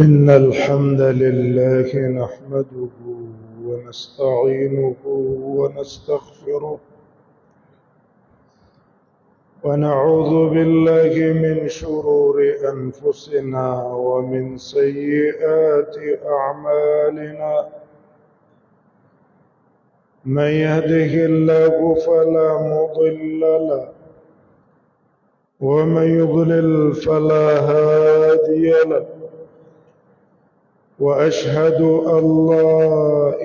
إن الحمد لله نحمده ونستعينه ونستغفره ونعوذ بالله من شرور أنفسنا ومن سيئات أعمالنا. من يهده الله فلا مضل له ومن يضلل فلا هادي له، وأشهد أن لا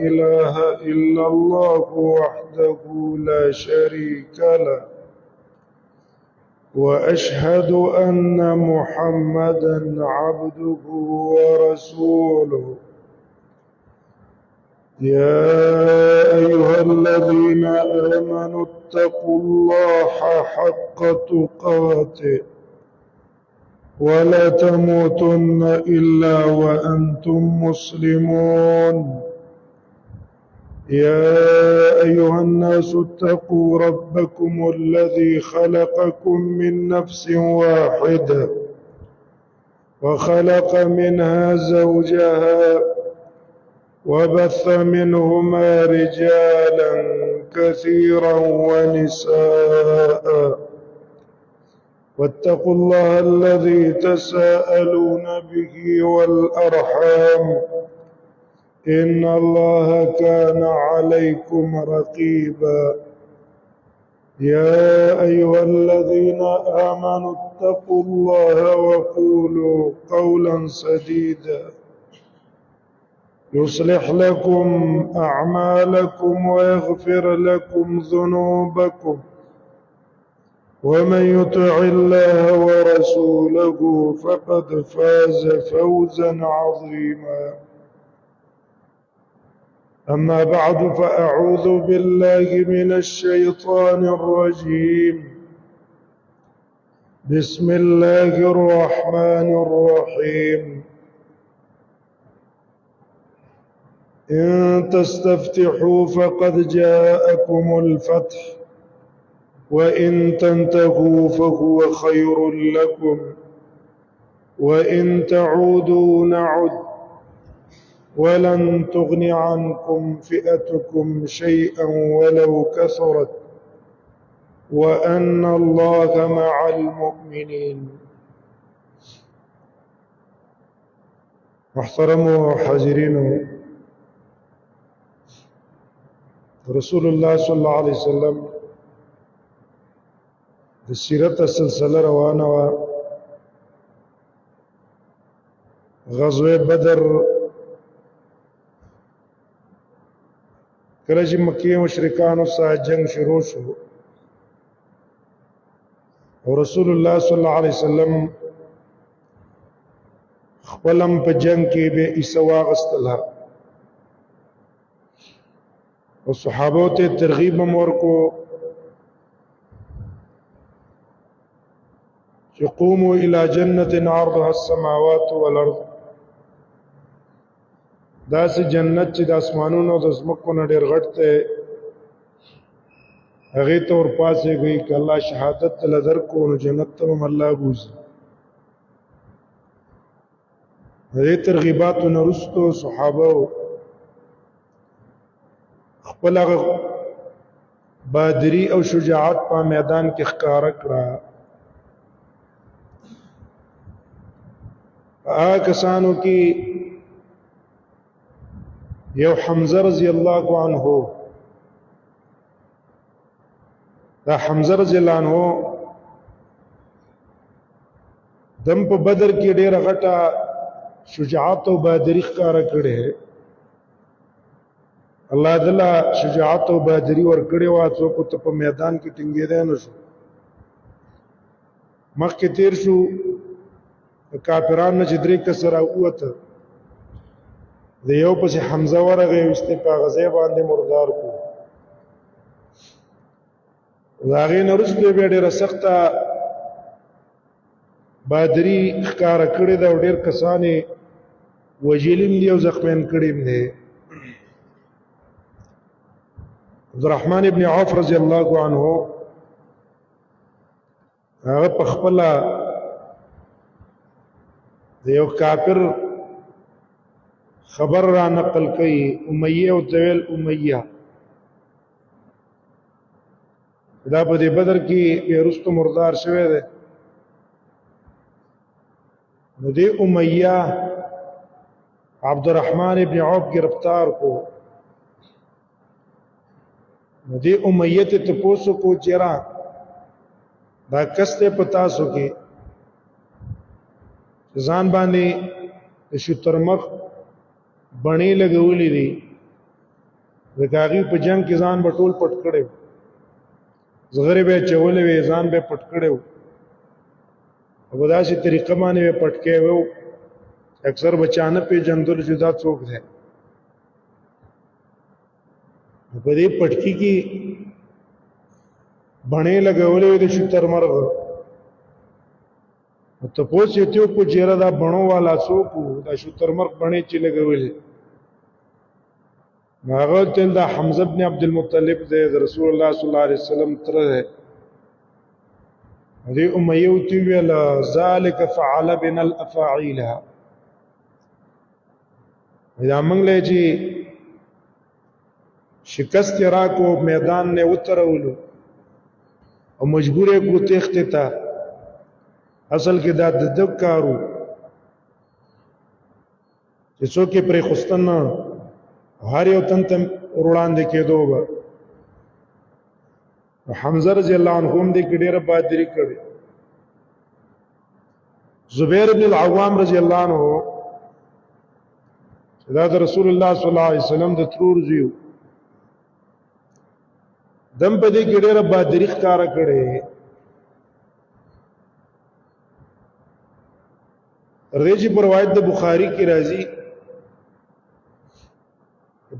إله إلا الله وحده لا شريك له، وأشهد أن محمدا عبده ورسوله. يا أيها الذين آمنوا اتقوا الله حق تقاته ولا تموتن إلا وأنتم مسلمون. يا أيها الناس اتقوا ربكم الذي خلقكم من نفس واحدة وخلق منها زوجها وبث منهما رجالا كثيرا ونساء، واتقوا الله الذي تساءلون به والأرحام، إن الله كان عليكم رقيبا. يا أيها الذين آمنوا اتقوا الله وقولوا قولا سديدا يصلح لكم أعمالكم ويغفر لكم ذنوبكم، ومن يطع الله ورسوله فقد فاز فوزا عظيما. أما بعد، فأعوذ بالله من الشيطان الرجيم. بسم الله الرحمن الرحيم. إن تستفتحوا فقد جاءكم الفتح، وإن تنتهوا فهو خير لكم، وإن تعودوا نعد ولن تغن عنكم فئتكم شيئا ولو كثرت، وأن الله مع المؤمنين. محترم حاضرين، رسول الله صلى الله عليه وسلم د سیرت سلسله روانه وه. غزوه بدر کله چې مکی مشرکانو سره جنگ شروع شو، او رسول الله صلی الله علیه وسلم خپلم په جنگ کې به ایسه واغستله، او صحابو ته ترغیب هم ورکو چې قوموا الى جنة عرضها السماوات والارض. داسې جنت چې د اسمانونو او د ځمکو نه ډېر غټ دی، هغې ته ورپاڅېږئ که الله شهادت له درکړو نو جنت ته هم الله بوځي. د دې ترغیباتو نه وروستو صحابه خپل هغه بهادري او شجاعت په میدان کې ښکاره کړه. هغه کسانو کې یو حمزه رضی الله عنه، دا حمزه رضی الله عنه دم په بدر کې ډېره غټه شجاعت او بهادري ښکاره کړې. الله دله شجاعت او بهادري ورکړې وه، څوک ته په میدان کې ټینګېدی نه شو. مخکې تیر شو د کافرانو نه چې 3 کسه راووته، د یو پسې حمزه ورغی، ویستې په هغه ځای باندې مردار کړو. د هغې نه وروسته یې بیا ډېره سخته بهادري ښکاره کړې ده، او ډېر کسان یې وژلي هم دي او زخمیان کړي هم دي. عبدالرحمن ابن عوف رضی الله عنه هغه په خپله د یو کافر خبر را نقل کوي امیه او طویل امیه دا په دې بدر کې وروسته مردار شوی دی نو دې امیه عبدالرحمن ابن عوف گرفتار کو نو دې امیه ته تپوسو کو چیرې دا کسته پتا سو کې ځان باندې شترمخ بڼې لګولې دي د کاغي په جنگ کې ځان بټول پټ کړي زغره به چولې وې ځان به پټ کړي او داسې طریقه باندې پټ کې وو اکثر بچانه په جندل جدا څوک ده په دې پټکی کې بڼې لګولې د شترمرغ ته پوښتې ته کو چیرې دا بڼو والا څوک دا شترمرغ بڼې چې لګولې هغه تل دا حمزه ابن عبد المطلب دی رسول الله صلی الله علیه وسلم تر دی دې امیه ته ویل ذالک فعل بنا الافاعیل دا موږ له چې شکست راکو میدان نه وترولو او مجبور کو تخته تا اصل کې دا د دب کارو چې څوک پرې خوستن هر یو تن تم وړاندې کېدو به حمزه رضی الله عنه هم دې ډېره بادری کړې زبیر بن العوام رضی الله عنه دا د رسول الله صلی الله علیه وسلم د ترور زیو دم په دې کې ډېره بادری ښکارا کړې رجی پر روایت د بخاری کی راځي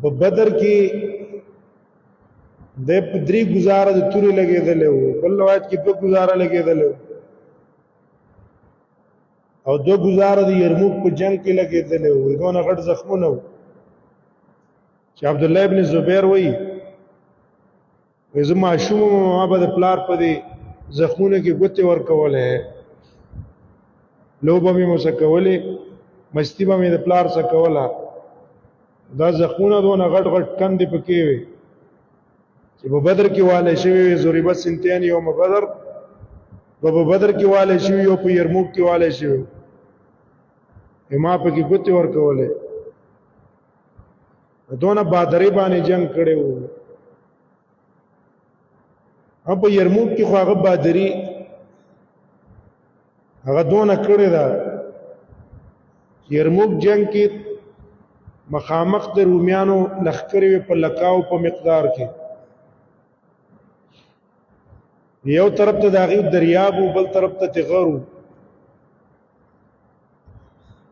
په بدر کې د پدری گزاره د توري لګېدل وو بل روایت کې په گزاره لګېدل او دو گزاره د یرموک په جنگ کې لګېدل وو دونه غټ زخمونه وو چې عبد الله ابن زبیر وایي زما شوم ما به د پلار په دې زخمونه کې ګوتې ورکوله لوبه مې مسکولې مستی به مې د پلار سره کوله دا زخمونه دونه غټ غټ کندې پکې وي چې په بدر کې والے شوی ضربت سنتین یوم بدر په بدر کې والے شوی او په یرموک کې والے شوی ما په کې ګوتې ورکولې دونه بادرې باندې جنگ کړي وو په یرموک کې خو هغه بادری هغه دونه کړی دا یرموک جنگ کې مخامخ د رومیانو لخکرې په لکاو په مقدار کې یو طرف ته داغي دریاب او بل طرف ته تغرو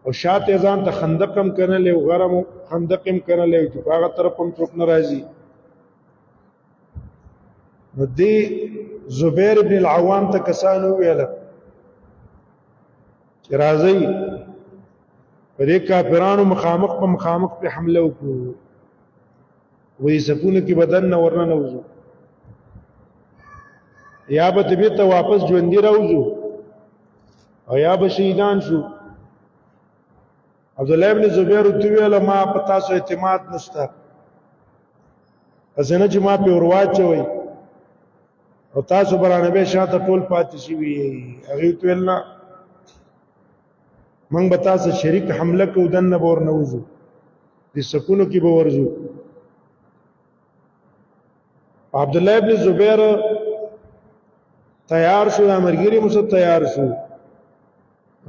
او شاته ځان ته خندق هم کنه له غرم خندق هم کنه له چې هغه طرف هم څوک ناراضي نو دی زبیر ابن العوام ته کسانو ویل چې راځي په دې کافرانو مخامخ په مخامخ په حمله وکړو وې سکونه کې بدن نه ورنه نوځو یا به طبیعت واپس ژوندۍ راوځو او یا به شهیدان شو عبد الله ابن زبیر ته ویل ما په تاسو اعتماد نشته ازنه چې ما په ورواچوي او تاسو برانه به شاته ټول پاتې شي هغه ته ویل نه من به تاسو شریک حمله کو دنه بور نوځو د سکونو کې به ورځو عبد الله ابن زبیر تیار شو امرګری مو تیار شو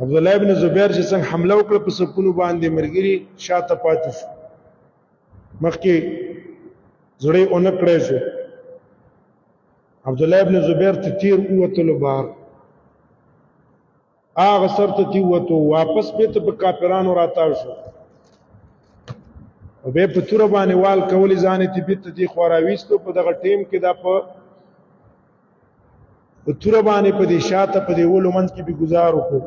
عبد الله ابن زبیر چې څنګه حمله وکړه په سکونو باندې مرګری شاته پاتې شو مخکې زړې اونکړې شو عبد الله ابن زبیر ته تیر اوتلو بار هغه سر ته تیوتو واپس به ته کافرانو راتاو شو او به په تور باندې وال کولی ځانې ته بیت دي خوراويستو په دغه ټیم کې دا په تور باندې په دې شاته په دې ولو منځ کې به گزار وکړو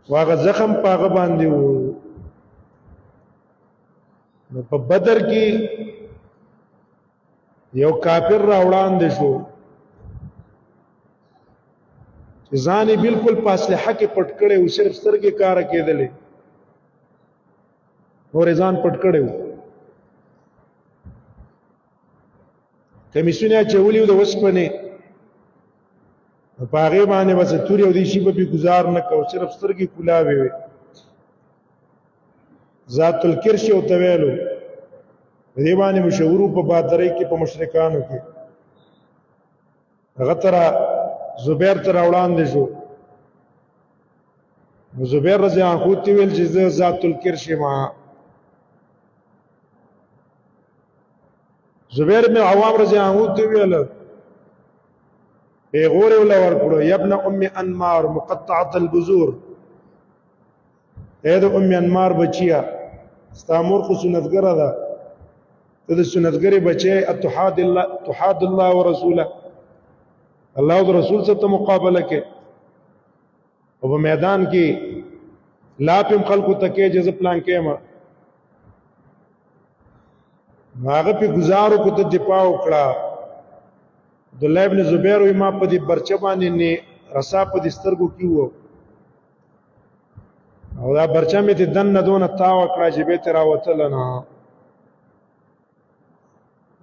واغه زخم پاغه باندې وو نو په بدر کې یو کافر را وړاندې شو چې ځانې بالکل په اسلحه کې پټ کړي او صرف سترګې کار کېدلې اور ځان پټ کړی و کمیسونه اچولي وو د اوسپنې په هغې باندې بس تورې او دې شي به پې ګزار نه کو صرف سترګې کولاوې وې ذات الکرش ورته ویلو په دې باندې مشهور په بادرۍ کې په مشرکانو کې هغه ته زبیر ته راوړاندې شو نو زبیر رضی الله عنه ته ویل چې زه ذات الکرش یم زبیر بن عوام رضی الله عنه ته ویل پیغور ولا ورکړو یا ابن ام انمار مقطعه البذور اې د ام انمار بچیا ستامور خو سنتګره ده ته د سنتګری بچی اتحاد الله ورسوله الله او رسول سره مقابله کې او په میدان کې لاپم خلکو تکي جز پلان کې ما هغه په گزارو کو ته دفاع وکړه عبد الله ابن زبیر او ما په دې برچه باندې نه رسا په دې سترګو کې وو او دا برچه مې ته دن نه دونه تا وکړه چې به تر راوتل نه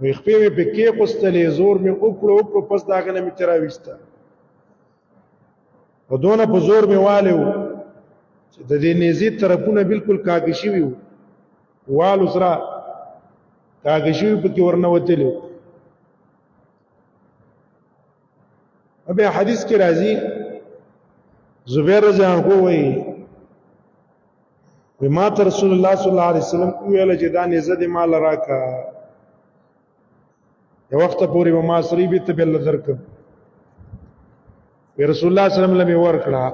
وي خپې مې په کې قستلې زور مې وکړو پس داغه نه مې تر راويسته او دونه په زور مې والو چې د دې نيزي طرفونه بالکل کاږي وي والو سره کاږي په کې ورنوتلو ابه حدیث کې راځي زبیر رضی الله عنه وایي ما ته رسول الله صلی الله علیه وسلم ویل چې دا نيزه دې مال راکا یو وخت پورې ما سری به ته بل درک رسول الله صلی الله علیه وسلم له ورکړه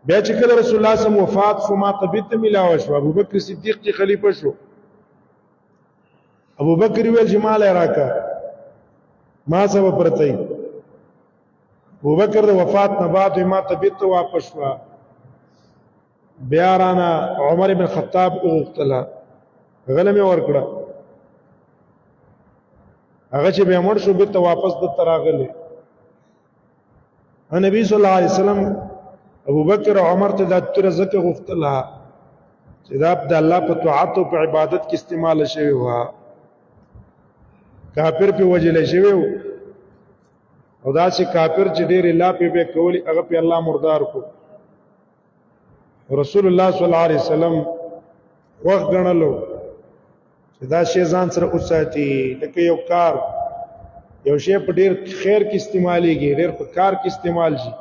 بیا چې کله رسول الله صلی الله علیه وسلم وفات شو ما ته بیت ملاو شو ابو بکر صدیق چې خلیفہ شو ابو بکر ویل چې مال راکا ما سبب پرته ابو بکر د وفات نه بعد ما ته بیت واپس شو بیا رانا عمر بن خطاب وغوښتله غلمه ورکړه هغه چې به مړ شو بیت واپس د تراغله نبی صلی الله علیه وسلم ابو بکر او عمر ته د تر زکه غوښتله چې دا د الله په طاعت او په عبادت کې استعمال شوی و کافر په وجه شوی او دا چې کافر چې ډېر الله په به کولی هغه په الله مردار کو رسول الله صلی الله علیه وسلم وخت غنلو چې دا شی ځان سره اوساتي لکه یو کار یو شی په ډېر خیر کې استعمالېږي ډېر په کار کې استعمال شي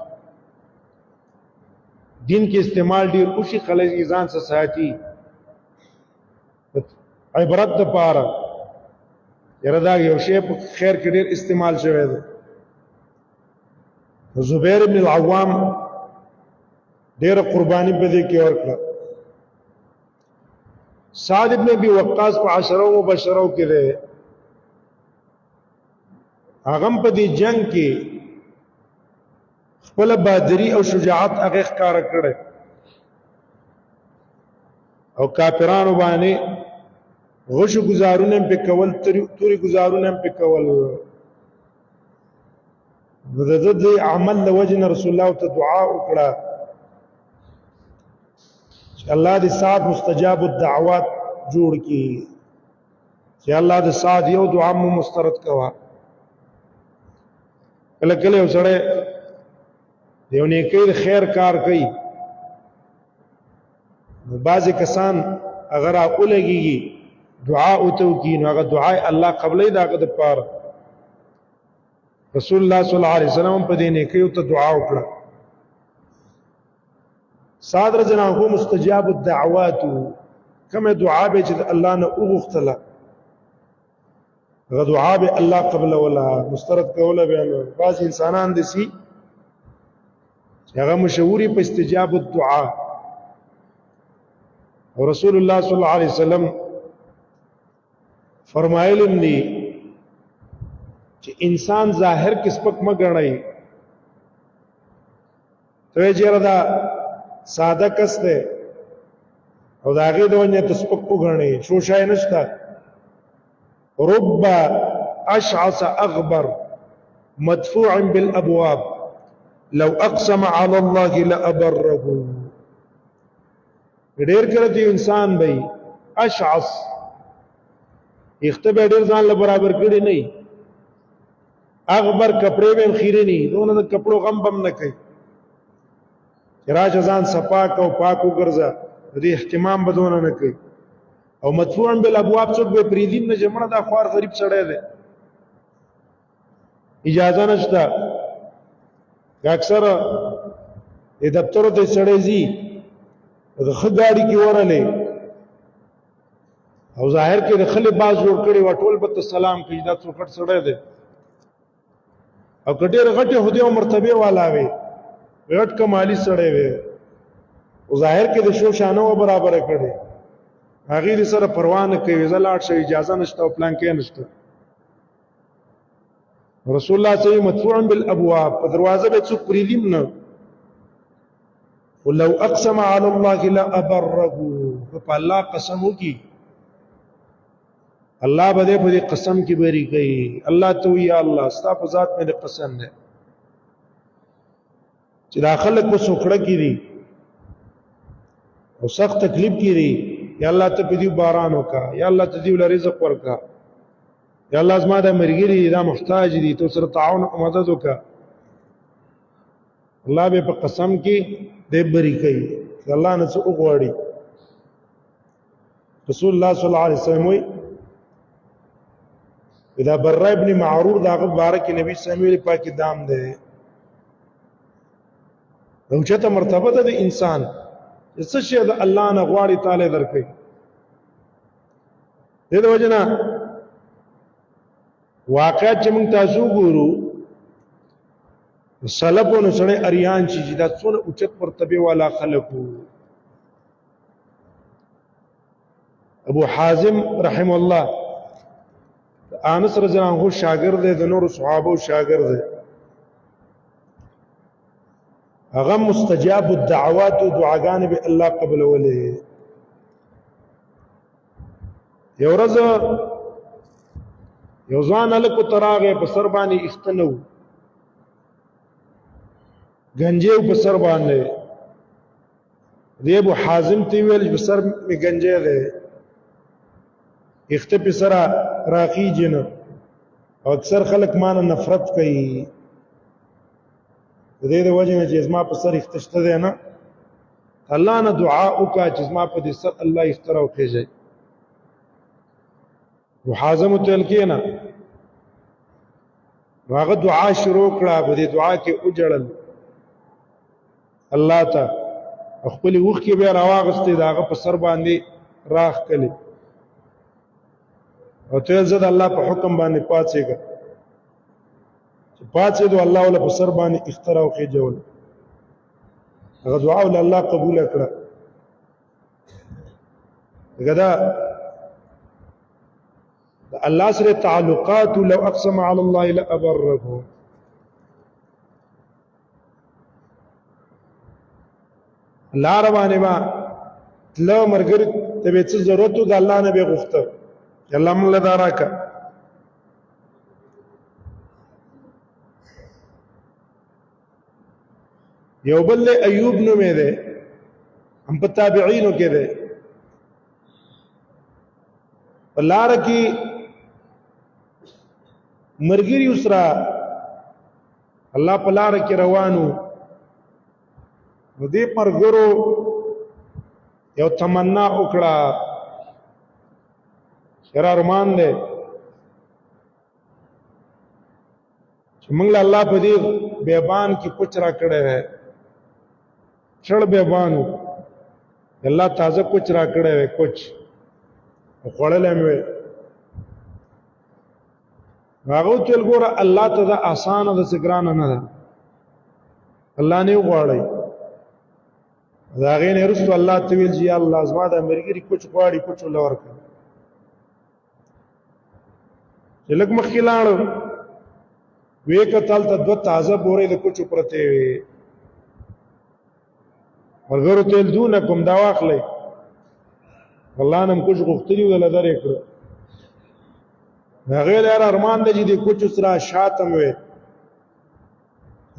دین کې استعمال ډېر اوشي خلک ځان سره ساتي عبرت د پاره یره دا یو شی په خیر کې ډېر استعمال شوی دی زبیر بن العوام ډېر قرباني په دې کې ورکړه سعد ابن ابي وقاص په عشره مبشرو کې ده هغه په دې جنگ کې خپل بہادری او شجاعت هغه ښکار کړي او کافرانو باندې غش گزارونه په کول توري گزارونه په کول د عمل له وجه رسول الله ته دعا وکړه چې الله دې سات مستجاب الدعوات جوړ کړي چې الله دې سات یو دعا مو مسترد کوا کله کله وسړی دیو نیکی خیر کار کوي نو بعض کسان اگر اولګي دعا او تو کی نو هغه دعا الله قبلې داغه د پاره رسول الله صلی الله علیه وسلم په دې نیکی او ته دعا وکړه صادر جنانه مستجاب الدعوات کما دعا به چې الله نه وغختله غ دعا به الله قبل ولا مسترد کوله به بعض انسانان دي سي هغه مشهوري په استجاب الدعاء او رسول الله صلی الله علیه وسلم فرمایلی دي چې انسان ظاهر کې سپک مګړای ته چیرې دا ساده کس دی او دا هغې د وجې ته سپک وګڼې شوشای نشته رب اشعث اغبر مدفوع بالابواب لو اقسم على الله لابره ډېر کله دی انسان به اشعث اختبار ډېر ځان له برابر کړي نه اغبر کپڑے به خیره نه دونه د کپړو غم بم نه کوي راج ځان صفاک او پاک وګرځا دې اهتمام بدونه نه کوي او مدفوعا بالابواب څوک به پریدیم نه جمعه دا خوار غریب سړی دی اجازه نشته اکثر دفترو ته سړی زی د خ ګاډي کې ورلې او ظاهر کې د خلې باز جوړ کړي وټول به سلام کوي دا څوکټ سړی دی او کډیر غټه هدي او مرتبه والا وي غټ کمالي سړی وي او ظاهر کې د شو شانو برابر کړي هغه دې سره پروا نه کوي زلاټ شي اجازه نشته او پلان کې نشته رسول الله صلی الله علیه وسلم مدفوعا بالابواب په دروازه به څوک پریدیم نه ولو اقسم على الله لا ابره فالله قسم وکي الله بده په قسم کې بری کوي الله تو یا الله ستا په ذات مې قسم ده چې داخله کو سوکړه کړي او سخت تکلیف کړي یا الله ته په دې باران وکا یا الله ته دې ول رزق ورکا یا الله زما د مرګري دا محتاج دي تو سره تعاون او مدد وکا الله به په قسم کې دې بری کوي الله نه څه وغواړي رسول الله صلی الله علیه وسلم اذا بر ابن معرور دا مبارک نبی صلی الله علیه پاک دام ده اوچته مرتبه ده انسان څه شي د الله نه غواړي تعالی درکې دغه وجنا واقعات چې موږ تاسو ګورو سلفونو سره اریان چې دا څونه اوچت مرتبه والا خلقو ابو حازم رحم الله انس رضی الله عنه شاګرد دی د نور صحابه شاګرد دی هغه مستجاب الدعوات او دعاګان به الله قبول ولې یو ورځ یو ځان له کو تراغه په سر باندې اختنو گنجه په سر باندې دی ابو حازم تی ویل په سر می گنجه ده اخته په سره راقی جن او اکثر خلک مان نفرت کوي دې وجه نه چې اسما په سر اختشته ده نه الله نه دعا وکا چې اسما په دې سر الله اخترا وکړي وحازم تل کېنا هغه دعا شروع کړه په دې دعا کې اوجړل الله ته خپل وخت کې به راواغستې داغه په سر باندې راخ کړي او ته زه د الله په حکم باندې پاتېږم چې پاتې دو الله ولا په سر باندې اختراع او خېجول هغه دعا ول الله قبول کړه دا الله سره تعلقات لو اقسم على الله لا ابره الله روانه ما تلو مرګر ته به څه ضرورت د الله نه به غوښته الله موږ له داراکا یو بل ایوب نو مې ده هم په تابعینو کې ده ولار کې مرګري اسرا الله په لار کې روانو نو دې مرګرو یو تمنا وکړه شر ارمان دے چې موږ له الله په دې بیابان کې کچھ را کړه ہے چړ بیابانو الله تازه کچھ را کړه ہے کچھ خوړل مې هغه چل ګوره الله ته دا آسان ده سګران نه ده الله نه غواړي دا غین رسول الله تعالی جی الله زما د مرګري کچھ غواړي کچھ لور کړ چې لږ مخکې لاړو وې کتل ته دوه تازه بورې د کوچو پرته وي مرګرو تل دونه کوم دا واخلې الله نن کوچ غختري ول درې کړو هغه لار ارمان د دې کوچو سره شاتم وي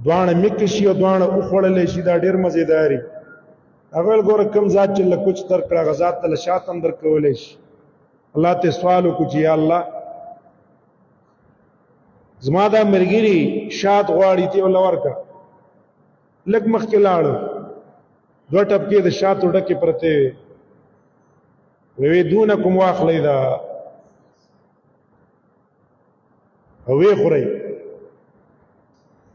دوانه مکشي او دوانه او خړلې شي دا ډېر مزیداري اول ګوره کوم ذات چې له کوچ درکړه هغه ذات ته له شات هم درکولی شي. الله ته سوال وکړو چې یا الله زما دا ملګري شات غواړي ته ولا ورکړه. لږ مخکې لاړو دوه ټپکې د شاتو ډکې پرتې وې دونکم واخلئ دا او وی خورئ.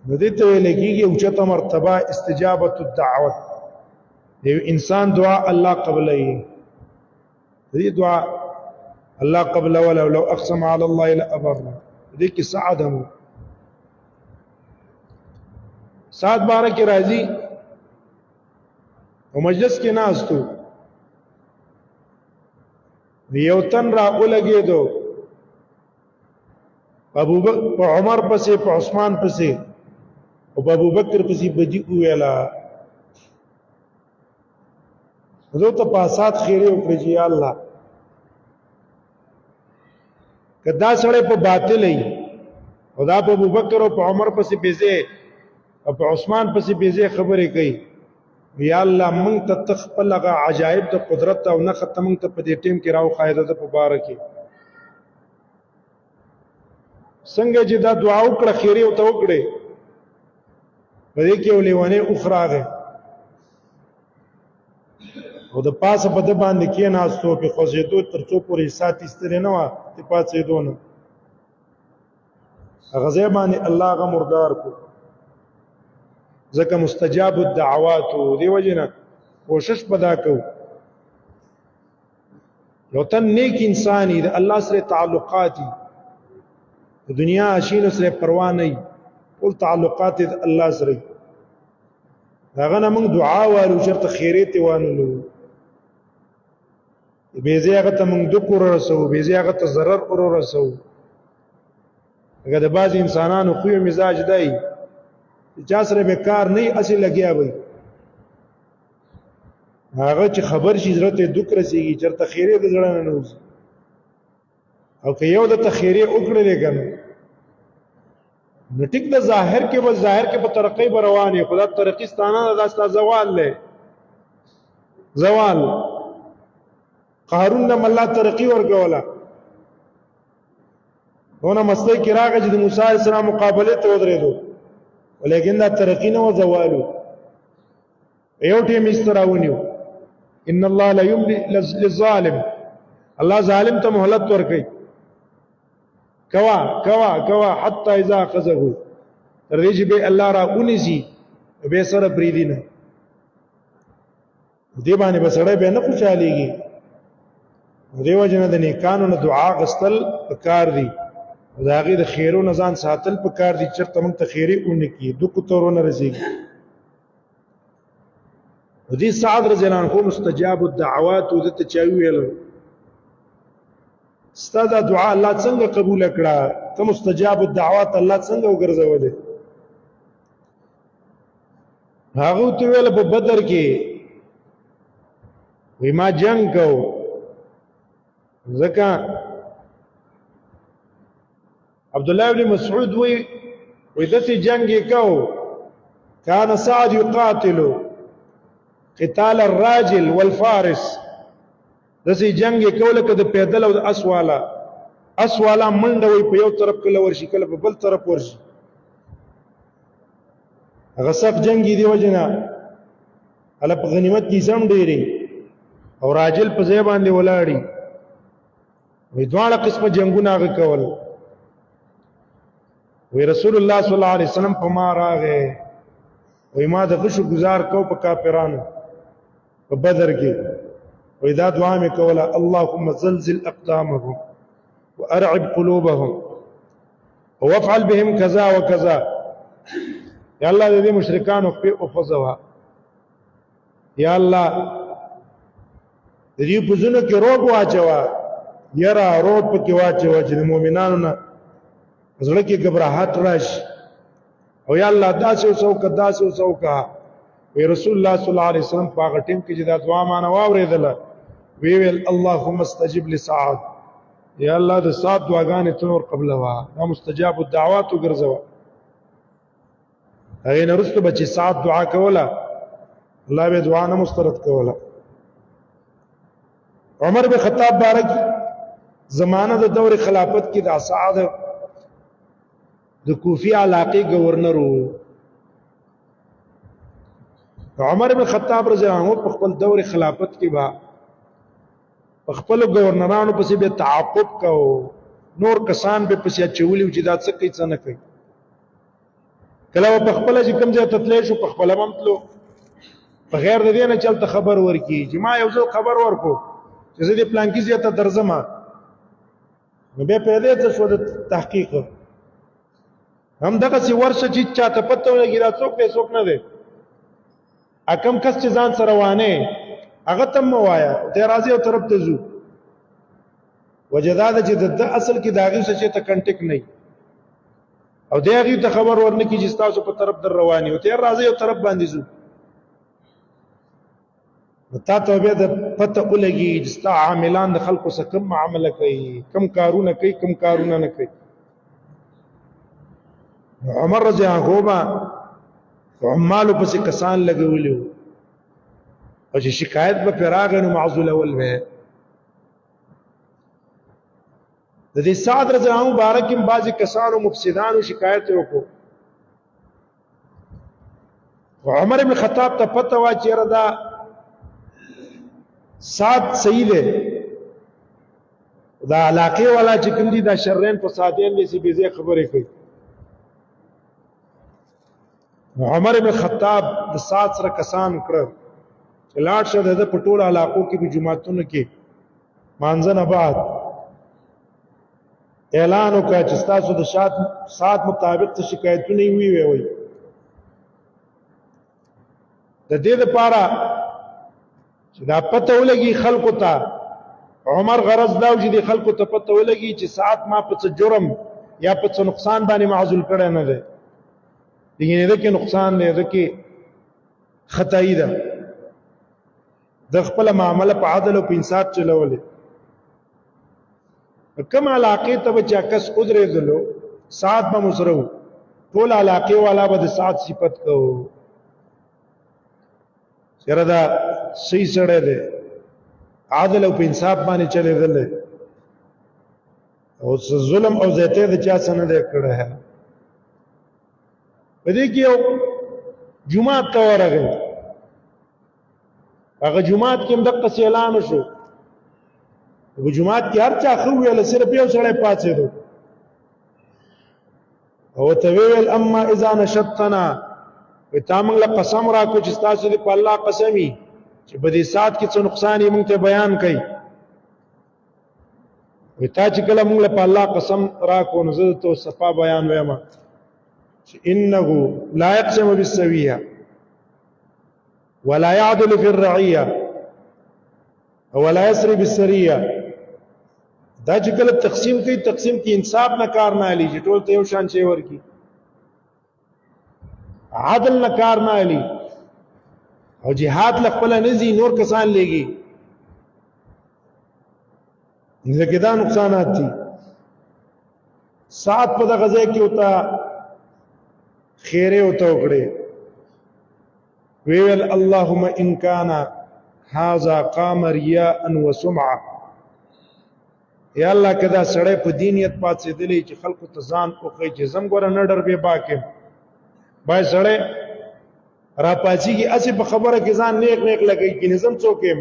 نو دې ته ویل کېږي اوچته مرتبه استجابت الدعوت. یو انسان دعا الله قبلوي. دې دعا الله قبل ولو اقسم على الله لأبر. دې کې سعد هم سعد بارک راضي او مجلس کې ناستو یو تن را ولګېدو ابو بکر په عمر پسې په عثمان پسې او په ابو بکر پسې بدی ویلا. زه ته پاسات خیره وکړې چې یا الله کدا سره په باطل ای او دا په ابو بکر او په عمر پسې بيزه او په عثمان پسې بيزه خبرې کوي. یا الله مونږ ته تخپل هغه عجایب د قدرت او نه ختم مونږ ته په دې ټیم کې راو قاعده ده په بار کې څنګه چې دا دعا وکړه خیره او ته وکړي په دې کې ولېونه اخراغه او د پاسه په د باندې کې ناستو په خوځېدو تر څو پورې سات استری نه و ته پاتې دونه هغه ځای باندې الله غ مردار کو. ځکه مستجاب الدعوات دی وجنه کوشش پدا کو. یو تن نیک انسانی د الله سره تعلقات د دنیا اشین سره پروا نه ټول تعلقات د الله سره. هغه نه موږ دعا وارو چرته خیرات وانلو بیزه هغه ته موږ د کور رسو بیزه هغه ته ضرر اور رسو. هغه د بعض انسانانو خو مزاج دی چا سره به کار نه اصل لګیا وي هغه چې خبر شي ضرورت دوک رسیږي چرته خیره د زړه نه نوځي او که یو د تخیره وکړل کنه نو ټیک د ظاهر کې بس ظاهر کې په ترقی رواني خدا ترقی ستانه د زوال له زوال قارون د الله ترقی ورکولا ونه مستی کې راغی چې د موسی عليه السلام مقابله ته ودرېدو ولیکن دا ترقی نه و زوالو یو ټیم استراونیو. ان الله لا يملي للظالم الله ظالم ته مهلت ورکړي کوا کوا کوا حتی اذا اخذه تر دې چې به الله را اونیسي به سره پریدي نه دې باندې بسړې به نه خوشاليږي. دیو جن د نیکانو نه دعا غستل پکار دي او دا غي د خیرو نه ځان ساتل پکار دي چرته موږ ته خیري اونې کی دوه کتورونه رسیږي. ودي سعد رضی الله عنه مستجاب الدعوات او د تچاوي ویل ستاسو دعا الله څنګه قبول کړه ته مستجاب الدعوات الله څنګه وګرځولې. هغه ته ویل په بدر کې وې ما جنگ کو ځکه عبد الله بن مسعود وی دسي جنگ کو كان سعد يقاتل قتال الراجل والفارس دسي جنگ کوله کده پیدل او اسوالا منډه وي په یو طرف کله ورشي کله په بل طرف ورشي. هغه سخت جنگ دی وجنا هله په غنیمت کې سم ډېری او راجل په ځای باندې ولاړی وی دواړه قسمه جنگونه هغه کول. وی رسول الله صلی الله علیه وسلم په ما راغې وی ما د غشو گزار کو په کافرانو په بدر کې وی دا دعا مې کوله اللهم زلزل اقدامهم وارعب قلوبهم وافعل بهم كذا وكذا. یا الله دې مشرکانو په اوخذوا یا الله دې په زونه کې روغ واچوا یرا روغ پکې واچوا چې مؤمنانو نه زړه کې غبرهټ راشي او یا الله داسې وسوکا وی رسول الله صلی الله علیه وسلم په هغه ټیم کې چې دا دعا معنا واورېدله ویل اللهم استجب لسعد یا الله د سعد دعاګانې تنور قبل وا دا مستجاب الدعوات وګرځوا. هغه نرسته بچي سعد دعا کوله الله به دعا نه مسترد کوله. عمر بن خطاب بارک زمانہ د دور خلافت کې د اسعد د کوفی علاقې گورنر وو. عمر بن خطاب رضی الله عنه په خپل دور خلافت کې با خپل گورنرانو پسې به تعاقب کاو، نور کسان به پسې چولې چې دا څه کوي څه نه کوي. کله په خپل چې کوم ځای ته تللی شو په خپل ممتلو بغیر د دې نه چلته خبر ورکی چې ما یو ځل خبر ورکو چې زه دې پلان کې ځای ته درځم، نو بیا پیدا څه شو د تحقیق هم دغه سی ورشه چې چاته پته ولګي دا څوک دی څوک نه دی. اکم کس چې ځان سره وانه هغه تم وایا ته راځي او طرف ته ځو وجداد چې د اصل کې داغي څه ته کنټیکټ نه او دغه ته خبر ورنه کې چې تاسو په طرف در رواني او ته راځي او طرف باندې ځو تا ته به د پته ولګي چې ستا عاملان د خلکو سره کوم معامله کوي، کوم کارونه کوي، کوم کارونه نه کوي. عمر رضی الله عنه عمالو پسې کسان لګولي او چې شکایت به پراغ نو معذول اول به د دې سعد رضی الله عنه مبارک بعضی کسانو مفسدانو شکایت وکړو. عمر بن خطاب ته پته وا چې ردا سعد صحیح دی دا علاقه والا چې کوم دي دا شرین فسادین دي سي بيزي خبرې کوي. عمر بن خطاب د سات سره کسان کړ چې لاړ شه د پټول علاقو کې په جمعتونو کې مانځنه بعد اعلان وکړ چې تاسو د سات مطابق څه شکایتونه وي وي د دې لپاره چې دا پته ولګي خلکو ته. عمر غرض دا چې د خلکو ته پته ولګي چې سات ما په څه جرم یا په څه نقصان باندې معذول کړی نه دی، یعنی دا کې نقصان دی، دا کې خطایی ده، د خپل معامله په عدل او په انصاف چلولې. کوم علاقې ته به چې کس قدرت دلو سات به مسرو ټول علاقې والا به د سات صفت کو چیرې دا صحیح سره ده عادل او په انصاف باندې چلے دل او ظلم او زیاته د چا سره نه کړه ہے. په دې کې یو جمعه ته ورغی، هغه جمعه کې هم دغه اعلان شو. په جمعه کې هر چا خو ویل صرف یو سړی پاتې دو او ته ویل اما اذا نشطنا وتا موږ له قسم را کو چې تاسو دې په الله قسمی چې په دې سات کې څه نقصان یې موږ ته بیان کړي. وتا چې کله موږ له په الله قسم را کو نو زه ته صفا بیان وایم چې انه لا يقسم بالسويه ولا يعدل في الرعيه ولا يسري بالسريه. دا چې کله تقسیم کوي تقسیم کې انصاف نه کار نه علي چې ټول ته یو شان شی ورکی، عادل نه کار نه علي او جهاد لخپل نزي نور کسان لګي ځکه دا نقصانات دي. سات په دغه ځای کې وتا خیره وته وکړي ویل اللهم ان كان هذا قام رياء وسمعه. یا الله کدا سړی په دینیت پاتې دلی چې خلکو ته ځان اوخی چې زم ګوره نه ډر به باکه بای سړی را پاتې کی اسی په خبره کې ځان نیک نیک لګی کې نظم څوکې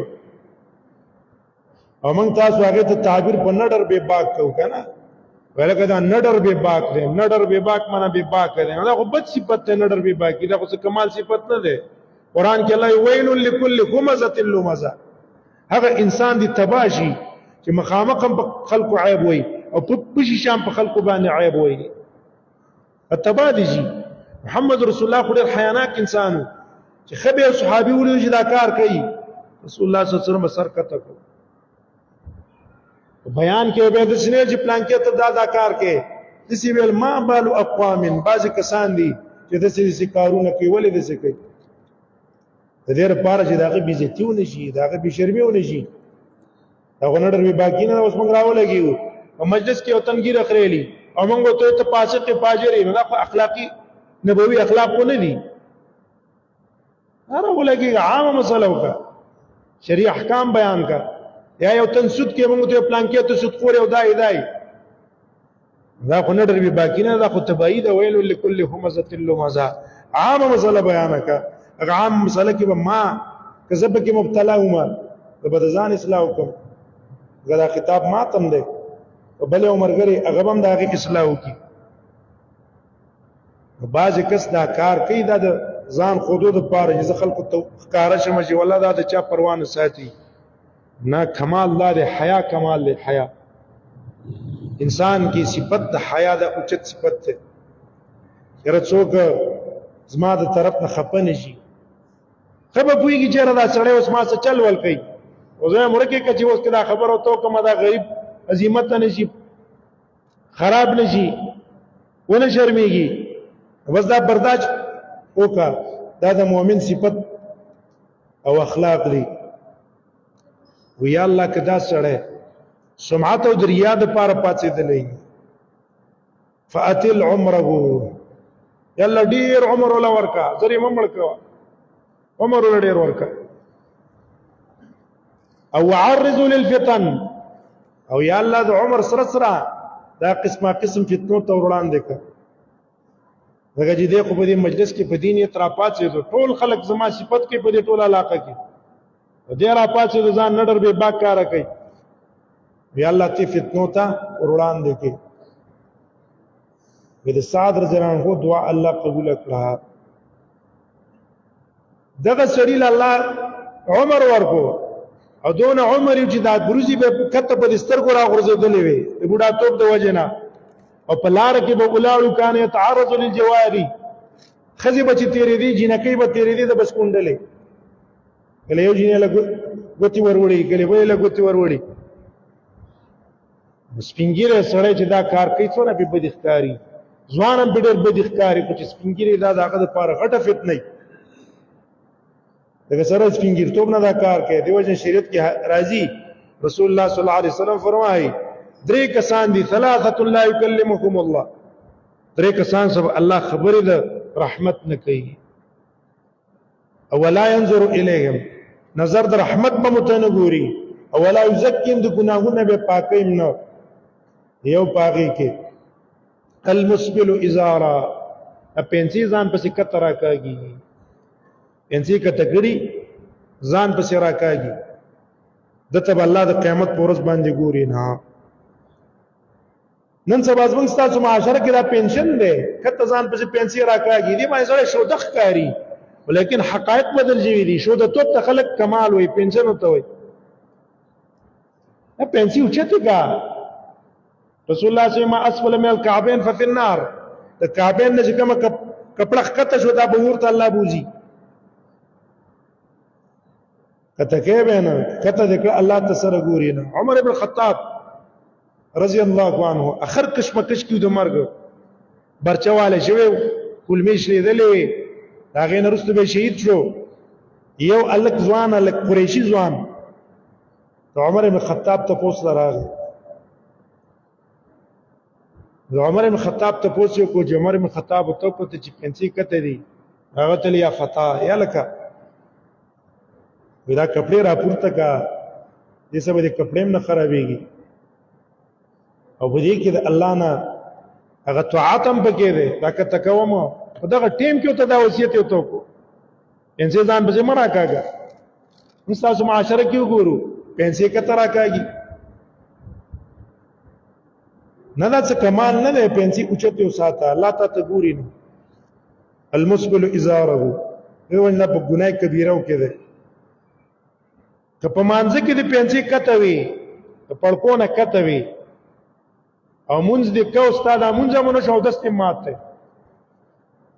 او موږ تاسو هغه ته تعبیر په نه ډر به باک کو کنه ویل کدا نه ډر به باک دی، نه ډر به باک معنا به باک دی، دا خو بد صفت نه ډر به باک دا خو کمال صفت نه دی. قران کې الله ویل لكل همزه لمزه، هغه انسان دی تباشي چې مخامخم په خلکو عیب وای او په پشي شام په خلکو باندې عیب وای. اتبادي جی محمد رسول الله خو ډیر حیاناک انسان چې خبي او صحابي ولې چې دا کار کوي رسول الله صلی الله علیه وسلم سر کته کو بیان کې به د سینې چې پلان کې ته دا کار کې دسی ویل ما بالو اقوام بعض کسان دي چې د سې کارونه کوي ولې د څه کوي د دې لپاره چې داغه بیزتیونه شي داغه بشرمیونه شي هغه نړر به باقی نه اوس موږ راولګیو په مجلس کې وطنګیر اخریلی او موږ ته فاسق فاجر نه خو اخلاقی نبوي اخلاق کو نه دي. هر ولګي عامه مسله وکړه شریع احکام بیان کا یا یو تن سود کې موږ ته پلان کې ته سود خور یو دای دا خو نه ډېر به باقی نه دا خو تبعید ویل لكل همزه لمزه عامه مسله بیان کا عام مسله کې ما کذب کې مبتلا ومه د بدزان اصلاح وکم غدا خطاب ما تم دی بل عمرګری هغه هم دا غي اصلاح وکي بعض کس دا کار کوي دا د ځان خودو د پاره چې خلکو ته ښکارا شمه چې والله دا چا پروا نه ساتي نه کمال الله د حیا کمال له حیا انسان کی صفت د حیا د اوچت صفت ته یره څوک زما د طرف نه خپنه شي خبر پويږي چې را دا سړی اوس ما څه چل ول کوي او زه مرکه کچې اوس کدا خبر او تو کومه دا غریب عظمت نه شي خراب نشي ونه شرمېږي بس دا برداشت وکا دا د مؤمن صفت او اخلاق دي ویا الله کدا سړی سمعت او دریا د پاره پاتې دلې فاتل عمره یلا ډیر عمر ولا ورکا زری ممړ کا عمر ولا ډیر ورکا او عرض للفتن او یا الله د عمر سره سره دا قسمه قسم فتنو ته وړاندې کا دغه چې د خو په دې مجلس کې په دین اطرافات سي ټول خلک زما صفت کې په دې ټول علاقه کې دې را پاتې ځان نډر به باک کار کوي یا الله تی فتنو ته وړاندې کې د سعد رضی الله عنه دعا الله قبول کړه دغه سړی الله عمر ورکو او دون عمر چې دا بروزي به کته په سترګو را غورځېدلې وي د بوډا توپ د وجنه او په لار کې به ولاړو کان يتعرض للجواري خزي بچ تیرې دي جنکې به تیرې دي د بس کونډلې کله یو جنې له ګوتی وروړي کله به له ګوتی وروړي سپینګیره سره چې دا کار کوي څونه به بدښکاری ځوانم به ډېر بدښکاری چې سپینګیره دا دغه د پاره غټه فتنه دغه سره سپینګیر توپ نه دا کار کوي دیو جن شریعت کې راضي رسول الله صلی الله علیه وسلم فرمایي درې کسان دي ثلاثه لا يكلمهم الله درې کسان سب الله خبرې ده رحمت نه کوي او لا ينظر اليهم نظر د رحمت به متنګوري او لا يزكيهم د ګناهونو به پاکیم نه یو پاګي کې المسبل ازارا پنځي ځان پسې کترا کوي پنځي کتګړي ځان پسې را کوي دته الله د قیامت پورز باندې ګوري نه نن سبا زموږ ستاسو معاشره کې دا پنشن دی کته ځان پسې پنځي را کوي دی باندې سره شو دخ کاری ولیکن حقایق بدل جوړي دي شو د توپ ته خلق کمال وي پنشن وته وي پنځي اوچته کا رسول الله صلی الله علیه وسلم اسفل من الكعبين ففي النار د کعبین نه کوم کپڑا خطه شو دا به ورته الله بوزي کته کې به نه کته د الله تسره ګوري نه عمر ابن الخطاب رضی الله عنه اخر کشمکش کیو د مرګ برچواله شوی کلمیش لیدلې دا غین رسول به شهید شو یو الک ځوان الک قریشی ځوان عمر ابن الخطاب ته پوس راغی عمر ابن الخطاب ته پوسیو کو چې عمر ابن الخطاب ته کو ته چې پنځي کته دي هغه تل یا فتا یا لکه ودا کپڑے را پورته کا دې سبا دې کپڑے نه خرابېږي او په دې کې د الله نه هغه طاعتم پکې ده دا کته کوم په دغه ټیم کې ته دا وصیت یو تو کو پنځه ځان به مرا کاګه مستاسو معاشره کې وګورو پنځه کته را کاږي نه دا څه کمال نه دی پنځه اوچته وساته الله ته ګوري نه المسبل ازاره یو نه په ګناه کبیره کې ده که په مانځ کې د پنځه کته وي په پړکو نه کته وي او مونږ دې کو استاد مونږه مونږ شو دسته ماته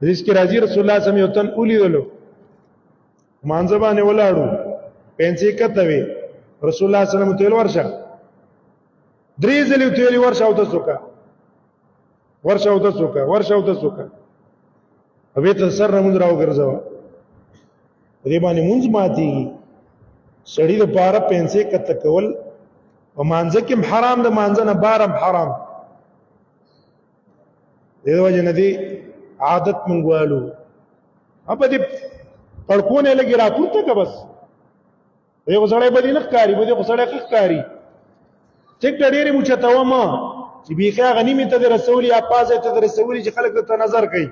حدیث کې راځي رسول الله صلی الله علیه وسلم اولیدلو مانځ باندې ولاړو پنځه کته وي رسول الله صلی الله علیه وسلم تل ورشه درې ځلې تل ورشه او تاسو کا ورشه او تاسو کا ورشه او تاسو کا به ته سر مونږ راو ګرځوا دې باندې مونږ ماتي سړی د پاره پنځه کته کول او مانځه کې حرام د مانځه نه بارم حرام دې وجه نه دي عادت منګوالو په دې پړکونه لګي راپورته که بس یو سړی بدی نه ښکاري بده خو سړی ښه ښکاري ټیک ډېرې موچته وما چې بیخي هغه نیمې ته د رسولي یا پازه ته د رسولي چې خلک ته نظر کوي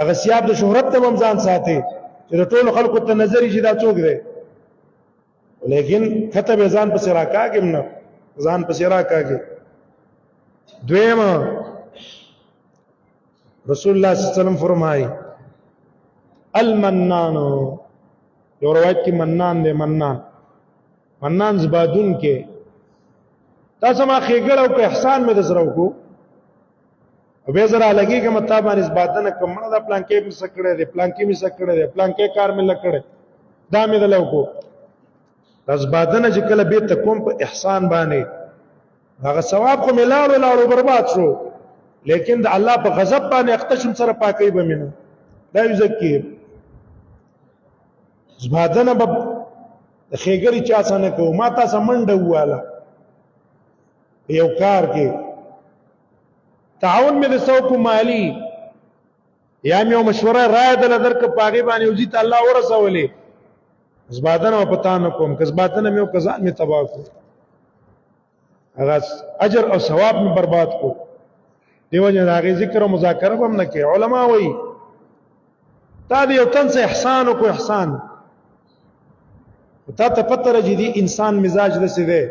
هغه سیاب د شهرت ته هم ځان ساتي چې د ټولو خلکو ته نظر چې دا څوک دی لیکن کته به ځان پسې راکاږم نه ځان پسې راکاږي دویم رسول الله صلی الله علیه وسلم فرمایي المنان یو روایت کې منان دی منان زبادون کې تاسو ما خېګړ او که احسان مې د سره وکړو او به زرا لګي که متا باندې زبادنه کومه دا پلان کې مې سکړې دی پلان کې مې سکړې دی پلان کې کار مې لکړې دا مې د لوکو زبادنه چې کله به ته کوم په احسان باندې هغه ثواب خو مې لاړو برباد شو لیکن د الله په غضب باندې اختشم سره پاکي به مې نه دا یو ځکه زبادنه به خېګړی چا څنګه کو ما تاسو منډه واله یو کار کې تعاون مې د سوق مالی یا مې یو مشوره رائے د لدر ک پاګې باندې وزي ته الله ورسولې زبادنه پتا نه کوم که زبادنه مې کزان مې تباہ کو هغه اجر او ثواب مې برباد کو دیو جن هغه ذکر او مذاکره هم نه کوي علما وایي تا دې یو تن څه احسان او کو احسان تا ته پته راځي دي انسان مزاج دسې دی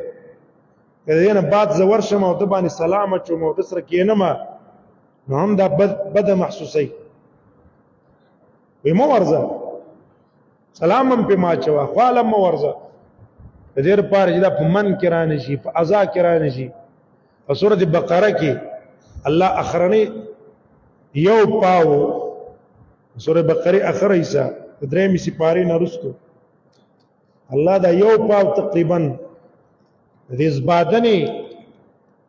کله نه بعد زور شم او د باندې سلام اچوم او د سره کینم نو هم دا بد محسوسي به مو ورزه سلام هم په ما چوا خپل مو ورزه د دې لپاره چې دا په من کې رانه شي په ازا کې رانه شي او سورۃ بقره کې الله اخرنی یو پاو سورۃ بقره اخر ایسا درې می سپاری نه رستو الله دا یو پاو تقریبا د زبادنه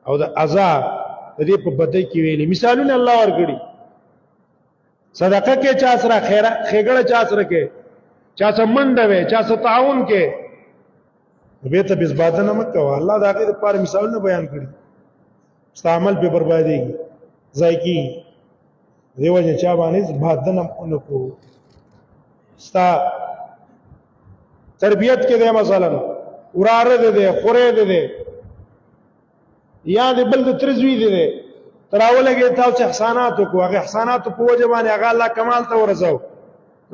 او د عذاب د دې په بدای کې ویلي مثالونه الله ورګړي صدقه کې چا سره خیره خېګړه چا سره کې چا سره منډه وي چا سره تعاون کې به ته زبادنه مکو الله دا غي د پاره مثالونه بیان کړي استعمال به بربادي ځای دیو جن چا باندې زبادنه اونکو ستا تربیت کې دی مثلا وراره دے خوره دے یا دے بل د ترزوی دے تراولګه تاسو احسانات کو هغه احسانات په وجه باندې هغه الله کمال ته ورساو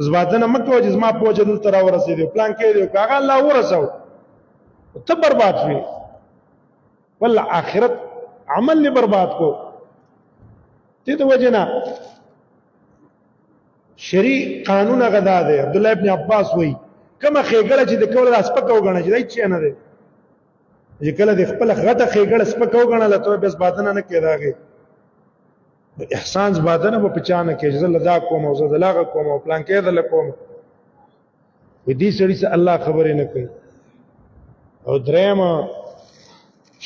زبادنه مکو چې ما په وجه دل تر ورسېدو پلان کې دی هغه الله ورساو ته برباد شي ول اخرت عمل نه برباد کو دې د وجه نه شری قانون غدا ده عبد الله ابن عباس وایي کما خېګړه چې د کول اسپک وګڼه چې دای چي نه ده چې کله د خپل غټه خېګړه اسپک وګڼه لته بس بادنه نه کېداږي احسان زبادنه په پچانه کې چې لدا کوم او زدلاغه کوم او پلان کې دل کوم و دې سړي سره الله خبرې نه کوي او درېم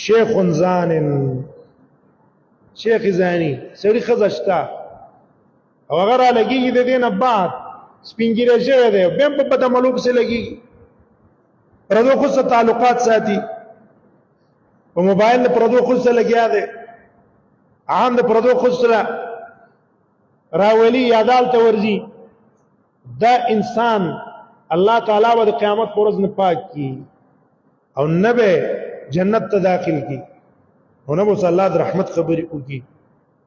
شیخ زانن شیخ زانی سړي خزشتا او هغه را لګي د دینه بعد سپینګیره شه ده بهم په پته ملوک سره لګي پردو خو سره تعلقات ساتي په موبایل پردو خو سره لګیا ده عام د پردو خو سره راولي یادال ته ورزي دا انسان الله تعالی و د قیامت پر ورځ نه پاک کی او نبه جنت ته داخل کی او نبه صلی الله د رحمت خبري وکي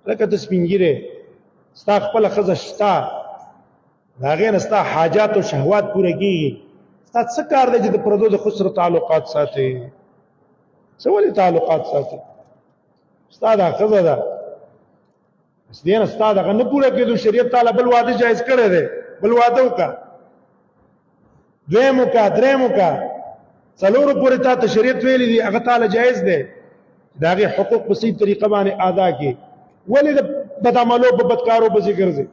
لکه د سپینګیره ستا خپل خزشتا داغه نستا حاجات او شهوات پوره کیږي ستا څه کار دی چې د پردو د خسر تعلقات ساتي سوالي تعلقات ساتي ستا دا خزه ده دین ستا دا نه پوره کېدو شریعت تعالی بل واده جایز کړی دی بل واده وکا دویم وکا دریم وکا څلور پورې تا شریعت ویلي دی هغه تعالی جایز دی داغه حقوق په صحیح طریقه باندې ادا کړي ولې د بد عملو په بدکارو په ذکر ځي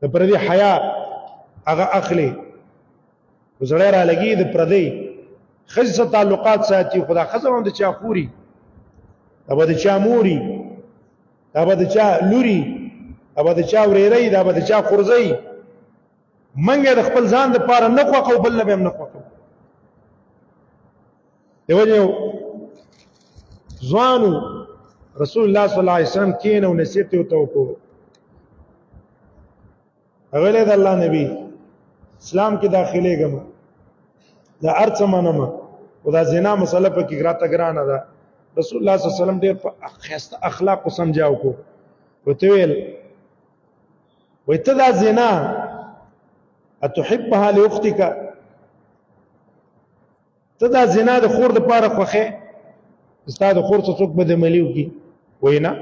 د پردي حیا هغه اخلي وزړه را لګي د پردي خزه تعلقات ساتي خدا خزه هم د چا خوري ابا د چا موري ابا د چا لوري ابا د چا وريري ابا د چا خورزي منګه د خپل ځان د پاره نه خوخو بل نه هم نه خوخو دیو ځوانو رسول الله صلی الله علیه وسلم کینو نصیحت او توکو هغه له الله نبی اسلام کې داخلي ګم دا ارڅ منم او دا زنا مسله په کې ګراته ګرانه ده رسول الله صلی الله علیه وسلم ډېر په خسته اخلاق سمجاو کو وته ویل وته دا زنا اتحبها لاختك ته دا زنا د خور د پاره خوخه استاد خور څه څوک بده مليو کی وینا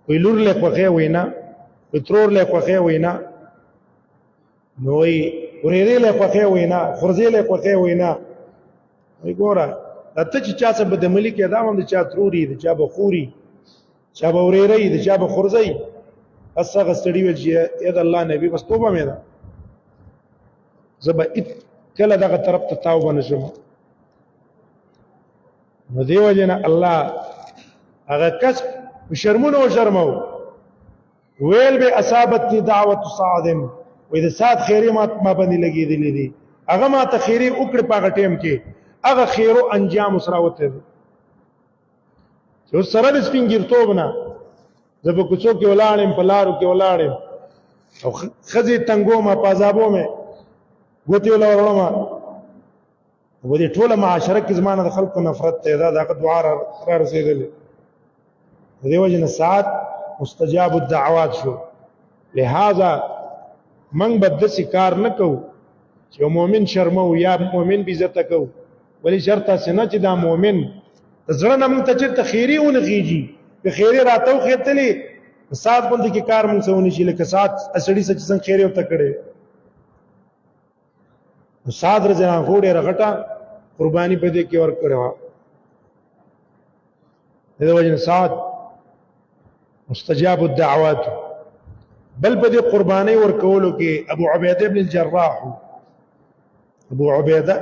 ویلور له خوخه وینا پترور له خوخه وینا نوې ورېدې له خوخه وینا خرزې له خوخه وینا وی ګوره ته چې چا څه بده ملي کې دا هم د چا تروري د چا بخوري چا بورېرې د چا بخرزې اسغه ستړي ویل چې اې د الله نبی بس توبه مې ده زبا کله دغه طرف ته توبه نشم نو دیو جن الله هغه کسب شرمونه او شرمو ویل به اصابتني دعوت صادم و اذا سات خیری ما باندې لګیدلې دي هغه ما ته خیری وکړ په ټیم کې هغه خیرو انجام سره وته چې سره د سپینګیرتوب نه زه په کوڅو کې ولاړم په لارو کې ولاړم او خزي تنګو ما پازابو مې ګوتې ولاړم و دې ټوله معاشره کې زمانه د خلکو نفرت ته دا دغه دعا را رسیدلې دې وجه نه ساعت مستجاب الدعوات شو لہذا من بد کار نه کو چې مؤمن شرمو یا مؤمن بي عزت کو ولی شرط سنه چې دا مؤمن زړه نه مونږ ته چې خیری اون غیږي په خیری راتو خېتلې سات باندې کې کار مونږ سونی شي لکه سات اسړي سچ څنګه خیری او تکړه سات رجنا غوډه رغټه قرباني په دې کې ور کړو دغه وجه سات مستجاب الدعوات بل په دې قرباني ور کولو کې ابو عبیده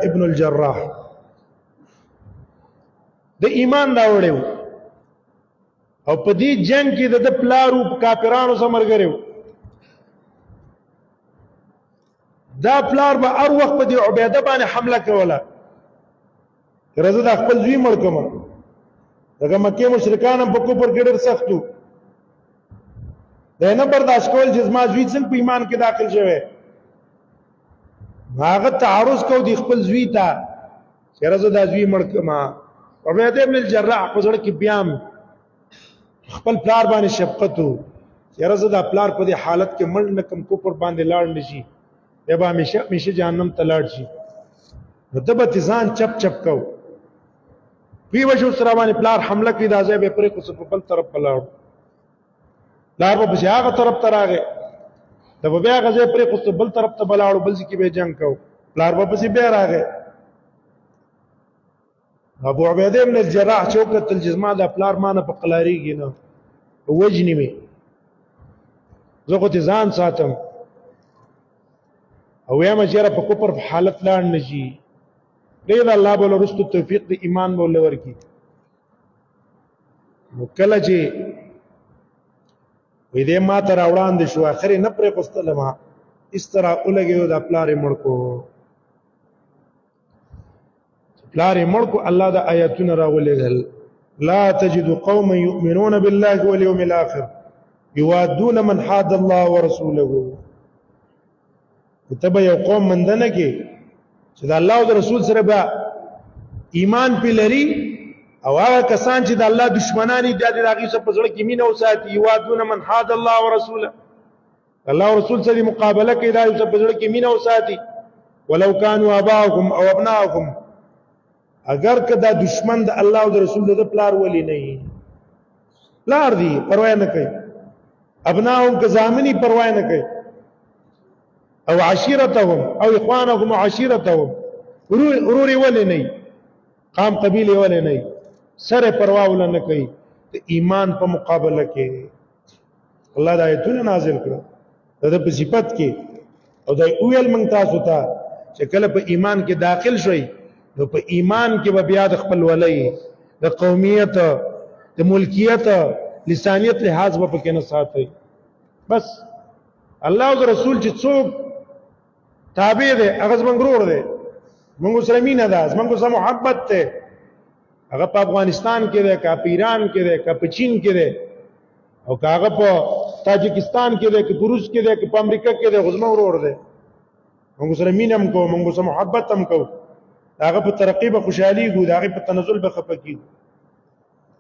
ابن الجراح د ایمان راوړیو او په دې جنگ کې د پلارو کافرانو سره مرګریو دا پلار به هر وخت په دې عبیده باندې حمله کوله رضا د خپل زوی مړ کوم دغه مکه مشرکان په کوپر کې ډېر سختو دا نه برداشت کول چې زما زوی څنګه په ایمان کې داخل شوی هغه تعرض کو دی خپل زوی ته چې رضا د زوی مړ کوم عبیده ابن الجراح په ځړ کې بیان خپل پلار باندې شفقت وو چې رضا د پلار په دې حالت کې مړ نه کم کوپر باندې لاړ نشي یا به همیشه جهنم ته لاړ شي نو د بتزان چپ چپ کو پی وجو سره باندې پلار حمله کوي دا ځای به پرې کو په بل طرف پلاړ پلار په هغه طرف ته راغی د به هغه ځای پرې کو بل طرف ته بلاړو بل ځکه به جنگ کو پلار په پسې بیا راغی ابو عبیده ابن الجراح چوکت الجزما د پلار مانه په قلاریږي نه وجنی می زه خو ځان ساتم او یا مجره په کوپر په حالت لاړ نشي دې الله بوله رستو توفیق د ایمان بوله ورکی نو کله چې وې دې ما ته راوړاندې شو اخر نه پرې پستله ما اس طرح ولګیو د پلار مړ کو پلار مړ کو الله د آیاتونه راولېګل لا تجد قوما يؤمنون بالله واليوم الاخر يوادون من حاد الله ورسوله کتب یو قوم مندنه کې چې د الله او د رسول سره به ایمان په لري او هغه کسان چې د الله دشمنانی دي د هغه سره په ځړ کې مين او ساتي یوادون من حاد الله ورسوله الله او رسول سره مقابله کوي دا په ځړ کې مين او ساتي ولو كانوا اباؤكم او ابناؤكم اگر کدا دشمن د الله او د رسول د پلار ولی نه پلار دی پروا نه کوي ابناهم کزامنی پروا نه کوي او عشيرتهم او اخوانهم وعشيرتهم وروري ولی نه قام قبيله ولی نه سره پروا ول نه کوي د ایمان په مقابله کې الله د آیتونه نازل کړ د په صفت کې او د اویل من تاسو ته چې کله په ایمان کې داخل شوي نو په ایمان کې به بیا د خپل ولای د قومیت د ملکیت لسانیت لحاظ به پکې نه ساتي بس الله او رسول چې څوک تابع دي هغه زمونږ ورور دي موږ سره مینه ده موږ سره محبت ده هغه په افغانستان کې ده کا په ایران کې ده کا په چین کې ده او هغه په تاجکستان کې دی که په روس کې دی که په امریکا کې دی خو زما ورور دی موږ سره مینه هم کوو موږ سره محبت هم کوو د هغه په ترقي به خوشحالېږو د هغې په تنزل به خفه کېږو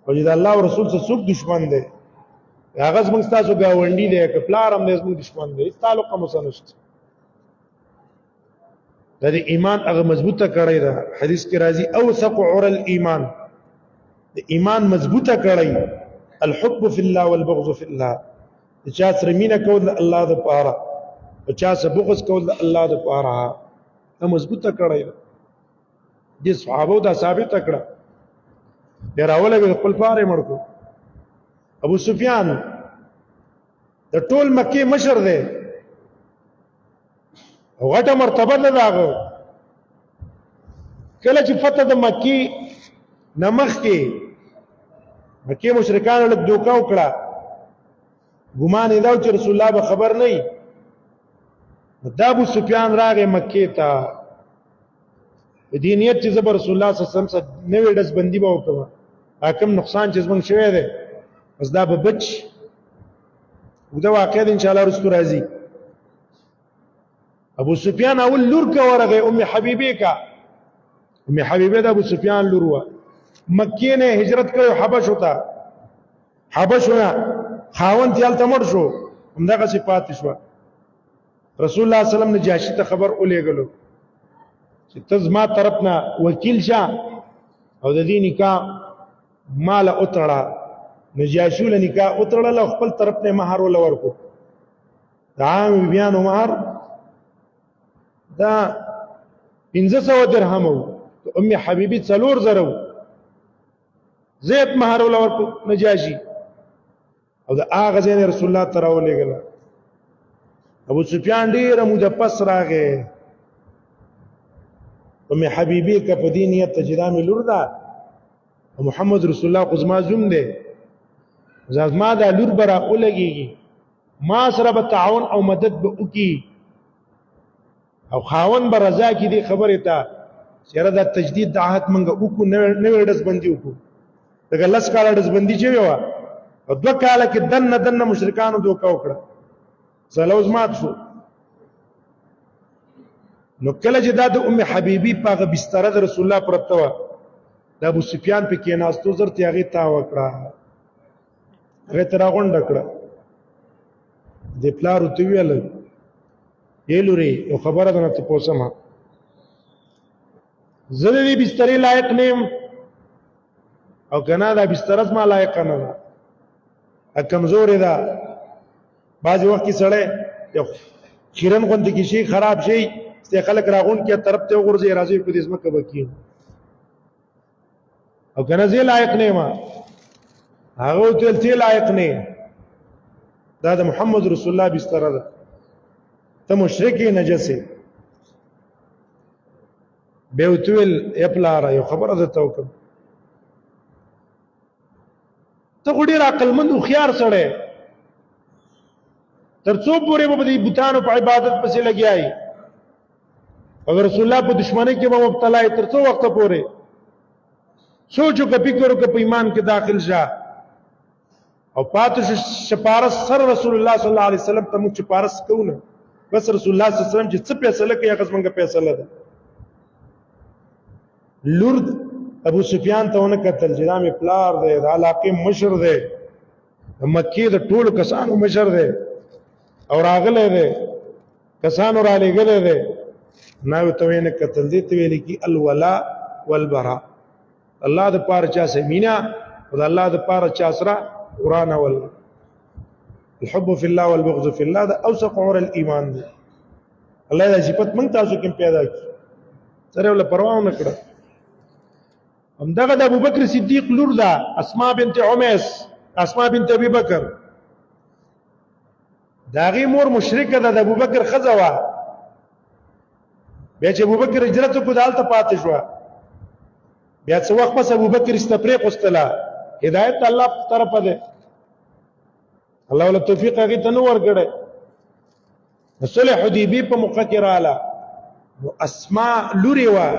او چې د الله او رسول څه څوک دشمن دی هغه زموږ ستاسو ګاونډي دی که پلار هم دی زموږ دشمن دی هېڅ تعلق هم ورسره نشته دا د ایمان هغه مضبوطه کړۍ ده حدیث کې راځي اوثق عر الایمان د ایمان مضبوطه کړۍ الحب فی الله والبغض فی الله د چا سره مینه کول د الله دپاره او چا سره بغض کول د الله دپاره دا مضبوطه کړۍ ده دې صحابو دا ثابته کړه بیا راولی به خپل پلار یې مړ کړو ابو سفیان د ټول مکې مشر دی او غټه مرتبه ده د هغه کله چې فتح د مکې نه مخکې مکې مشرکانو لږ دوکه وکړه ګمان یې دا و چې رسول الله به خبر نه وي دا ابو سفیان راغی مکې ته په دې نیت چې زه به رسول الله صلی الله علیه وسلم سره نوې ډزبندي به وکړم کوم نقصان چې زموږ شوی دی بس دا به بچ اوږده واقع ده انشاءالله وروستو راځي ابو سفیان اول لور که ورغی ام حبیبې کا ام حبیبې د ابو سفیان لور وه مکې نه هجرت کړی حبشو ته حبشو نه خاوند یې هلته مړ شو همدغسې پاتې شوه رسول الله صلی الله علیه وسلم نجاشي ته خبر ولېږلو چې ته زما طرف نه وکیل شه او د دې نکاح ماله وتړه نجاشي له نکاح وتړله او خپل طرف نه مهر وله ورکړو د عام بیبیانو مهر دا 1500 درهم وو ام حبیبي 4000 وو زیات مهر وله ورکړو نجاشي او د هغه ځای نه رسول الله ته راولېږله ابو سفیان ډېره موده پس راغی ام حبیبي که په دې نیت ته چې دا مې لور ده محمد رسول الله خو زما زوم دی زما دا لور به را ولګېږي ما سره به تعاون او مدد به وکړي او خاوند به رضا کړي دې خبرې ته چې یاره دا تجدید د عهد موږ وکړو نوې ډزبندي وکړو دغه 10 کاله ډزبندي شوې وه او 2 کاله کې دننه مشرکانو دوکه وکړه سلوز مات شو نو کله چې دا د ام حبیبي په هغه بستره د رسول الله پرته وه د ابو سفیان په کېناستو زر ته هغې تاو کړه هغې ته راغونډه کړه دې پلار ورته وویل ای لورې یو خبره ده نه تپوسمه زه د دې بسترې لایق نه یم او که نه دا بستره زما لایقه نه ده کمزورې ده بعضې وخت کې سړی یو خیرن غوندې کې شي خراب شي ستې خلک راغونډ کړي طرف ته وغورځوي راځي په دې ځمکه به کښېنو او که نه زه لایق نه یم هغه ورته ویل ته لایق نه یې دا د محمد رسول الله بستره ده ته مشرک یې نجس یې بیا ورته ویل ای پلاره یو خبره درته وکړم ته خو ډېر عقلمند هوښیار سړی تر څو پورې به د بوتانو په عبادت پسې لګیا یې او رسول الله په دشمنۍ کې به مبتلا یې تر څو وخته پورې سوچ وکړه فکر وکړه په ایمان کې داخل شه او پاتې شو شپارس سره رسول الله صلی الله علیه وسلم ته موږ شپارس کوو نه بس رسول الله صلی الله علیه وسلم چې څه فیصله کوي هغه زموږ فیصله ده لور ابو سفیان ته ونه کتل چې دا مې پلار دی د علاقې مشر دی د مکې د ټولو کسانو مشر دی او راغلی دی کسانو را لېږلی دی نه ورته ونه کتل دې ته ویل کي الولا والبرا الله د پاره چا سره مینه او د الله د پاره چا سره قرآن اول الحب فی الله والبغض فی الله دا اوثق عور الایمان دی الله دا صفت موږ تاسو کې پیدا کړي سره ول پروا نه کړه همدغه د ابوبکر صدیق لور ده اسماء بنت عمیس اسماء بنت ابي بکر داغي مور مشرکه ده د ابوبکر خزه وا بیا چې ابوبکر هجرت کو دالته پاتې شو بیا څو وخت پس ابوبکر استفریق واستلا هدایت الله طرف ده الله ول توفیق هغه ته نو ورګړي صلح حدیبی په موقع کې رااله اسماء لوري وا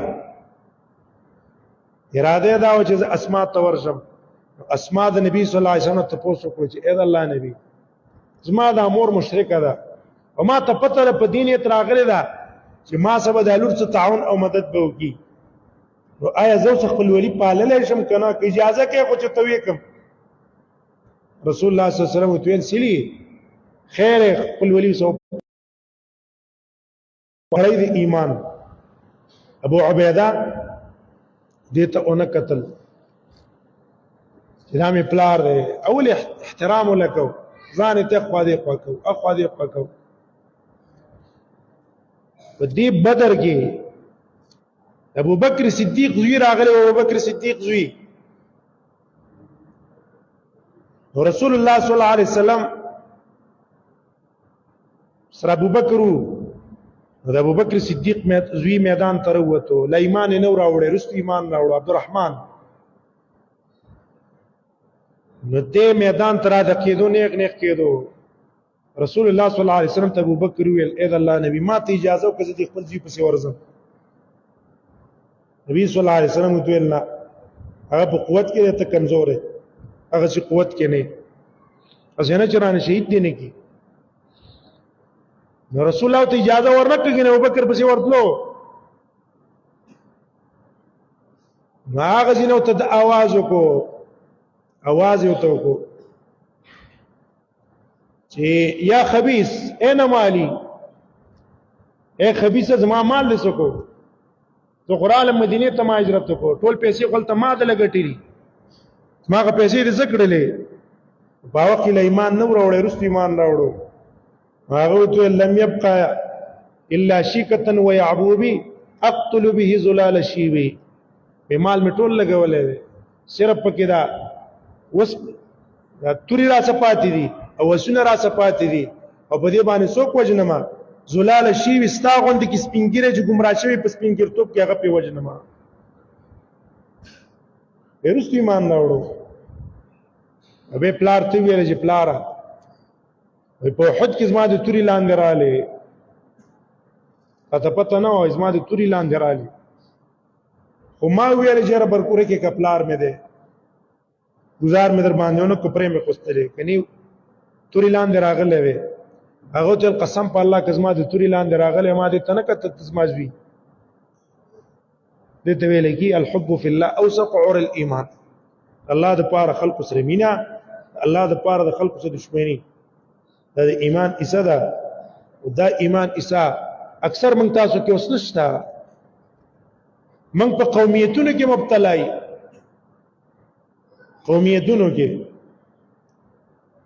اراده دا و چې اسماء ته ورشم اسماء د نبی صلی الله علیه وسلم ته پوښتنه کوي چې اې الله نبی زما دا مور مشرکه ده او ما ته پته ده په دین یې راغلی ده چې ما سره به د لور څه تعاون او مدد به وکړي، نو آیا زه اوس خپل ولي پاللی شم که نه؟ که اجازه کوې خو چې ته ویې کړم. رسول الله صلی الله علیه وسلم ورته ویل سلي خیر خپل ولي سو پړی د ایمان. ابو عبیده دې ته ونه کتل چې دا مې پلار دی، اول احترام ولکو ځان یې ته خوا دې خوا کو اخوا دې خوا کو. په دې بدر کې ابو بکر صدیق زوی راغلی، ابو بکر صدیق زوی نو رسول الله صلی الله علیه وسلم سره ابو بکر د ابو بکر صدیق زوی میدان ته ووتو، لا ایمان نه راوړی، رستو ایمان راوړ عبدالرحمن. نو دې میدان ته را د کېدو نیغ نیغ کېدو. رسول الله صلی الله علیه وسلم ته ابو بکر ویل اې د الله نبی ما ته اجازه وکړه چې خپل زوی پسې ورځم. نبی صلی الله علیه وسلم ورته ویل نه، هغه په قوت کې ته کمزور دی، هغه چې قوت کې نه اسې نه چې رانه شهید دی نه کی. نو رسول الله ته اجازه ورنکړه نو ابو بکر پسې ورتلو. نو هغه ځینو ته د आवाज وکړو، आवाज یې ورته وکړو چې یا خبيث اين مالي، اے خبيث زما مال دې سکو. تو قرآن مدینه ته ما هجرت وکړو، ټول پیسې خپل ته ما د لګټېری، ما غ پیسې دې زکړلې په وخت کې ایمان نه وروړې، رست ایمان راوړو. هغه ته لم يبقى الا شيكه ويعبوبي اقتل به زلال الشيبي، په مال می ټول لګولې صرف پکې دا وس دا توري را صفاتې دي او وسونه را صفاتې دي او په دې باندې څوک وجنما زلال الشيبي ستا غوند کې سپینګره چې گمراه شوی په سپینګرتوب کې هغه په وجنما ورست ایمان راوړو. ابه پلار ته ویل چې پلارا په حد کې زما د توري لاندې رااله، پته پته نه و زما د توري لاندې رااله، خو ما ویل چې رب ورکوره کې کپلار مې ده گزار مې در باندې نو کپړې مې کوستلې کني توري لاندې راغلې وې. هغه ته قسم په الله کزما د توري لاندې راغلې ما دې تنه کته تزمازوي. دې ته ویل کې الحب فی الله اوثق عور الايمان، الله د پاره خلق سره مینا، الله د پاره د خلق سره دشمنی، دا د ایمان ایسا ده. او دا ایمان ایسا اکثر من تاسو کې اوس نشته، من په قومیتونو کې مبتلای، قومیتونو کې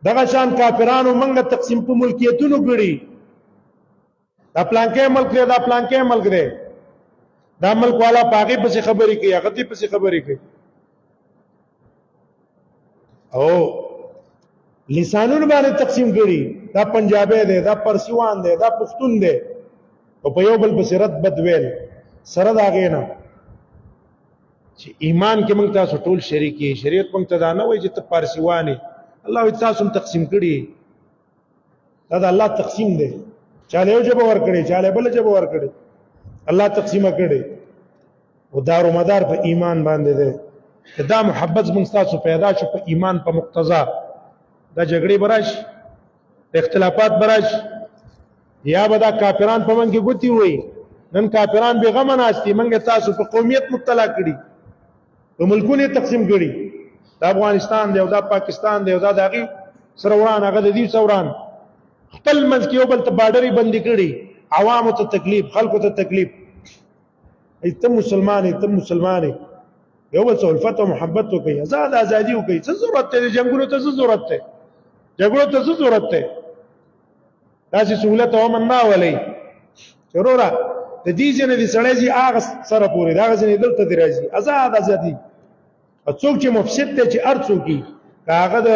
دغه شان کافرانو منګه تقسیم په ملکیتونو کړي، دا پلانکې ملک دی، دا پلانکې ملک دی، دا ملک والا پاغي پسې خبرې کوي، هغه دې پسې خبرې کوي، او لسانونو باندې تقسیم کړي، دا پنجابی دی، دا پرسیوان دی، دا پښتون دی، او په یو بل پسې رد بد ویل سره دا غینا چې ایمان کې موږ تاسو ټول شریکي. شریعت موږ ته دا نه وایي چې ته پارسیوانې، الله وی تاسو تقسیم کړي، دا د الله تقسیم دی، چاله یو جبه ور کړی چاله بل جبه ور کړی، الله تقسیم کړي او دار و مدار په ایمان باندې دی. دا محبت موږ تاسو پیدا شو په ایمان په مقتضا، دا جګړې براش اختلافات براش یا به دا کافران په من کې ګوتی وي. نن کافران به غم ناشتي، منګه تاسو په قومیت مبتلا کړي، په ملکونه تقسیم کړي، دا افغانستان دی او دا پاکستان دی او دا دغه سروران هغه د دې سوران خپل منځ کې یو بل ته بارډري بندي کړي، عوامو ته تکلیف، خلکو ته تکلیف. ایته مسلمانې یو بل سره الفت او محبت وکي، ازادي وکي. څه ضرورت ته جنگونو ته څه ضرورت ته، جګړو ته څه ضرورت ته، داسې سہولت او من نه ولي ضرورت د دې ځنه دي سړی زی هغه سره پوری دا ځنه دلته دی راځي ازادي. څوک چې مفسد ته چې ارڅوکي هغه د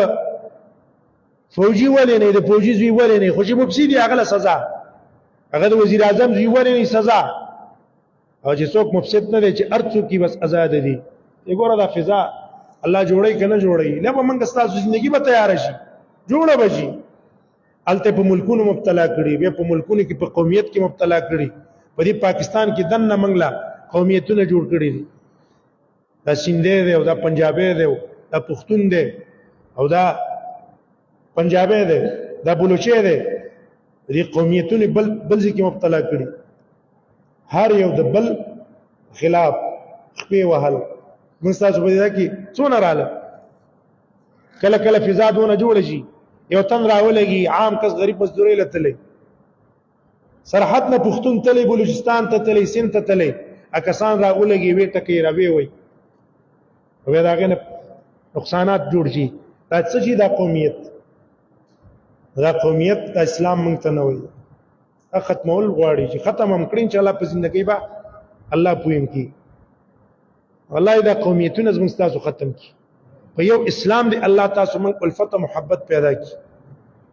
فوجي ولې نه، د فوجي زوی ولې نه، خو چې مفسد دی هغه له سزا، هغه د وزیر اعظم زوی ولې نه سزا، او چې څوک مفسد نه دی چې ارڅوکي بس آزاد دي. وګوره دا فضا الله جوړي کنه جوړي، لکه موږ ستاسو ژوندۍ به تیار شي، جوړه بشي. الته په ملکونو مبتلا کړي، بیا په ملکونو کې په قومیت کې مبتلا کړي، په دې پاکستان کې دنه منګلا قومیتونه جوړ کړي دي، دا سیندی دی او دا پنجابی دی، دا پښتون دی او دا پنجابی دی، دا بلوچي دی دې قومیتونو بل ځای کې مبتلا کړي هر یو د بل خلاف خپې وهل موږ ستاسو په دې کې څونه رااله کله کله فضا دونه جوړه شي یو تن راولګي عام کس غریب مزدوري لته سرحد نه پښتون تلې بلوچستان ته تلې سند ته تلې اکسان راولګي وې ټکی راوي وي وې داغه نقصانات جوړ شي دا څه شي دا قومیت د اسلام مونږ ته نه وي ختمول غواړي چې ختم هم کړي ان شاء الله په ژوندۍ به الله پویم کی والله دا قومیتونه زموږ تاسو ختم کی په یو اسلام دی الله تاسو موږ الفت محبت پیدا کی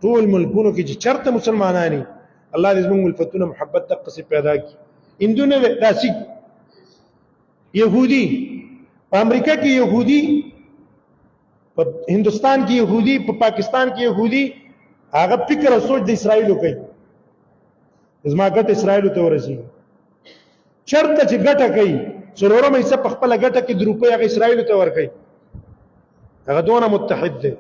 ټول ملکونو کې چې چرته مسلمانانی الله دې زموږ الفتونه محبت تقص پیدا کی اندونه داسي يهودي په امریکا کې يهودي په هندستان کې يهودي په پاکستان کې يهودي هغه فکر او سوچ د اسرائیلو کوي زما ګټ اسرائیلو ته ورسي چرته چې ګټه کوي څلورمه حصہ په خپل ګټه کې د روپۍ هغه اسرائیلو ته ورکوي هغه دونه متحد دی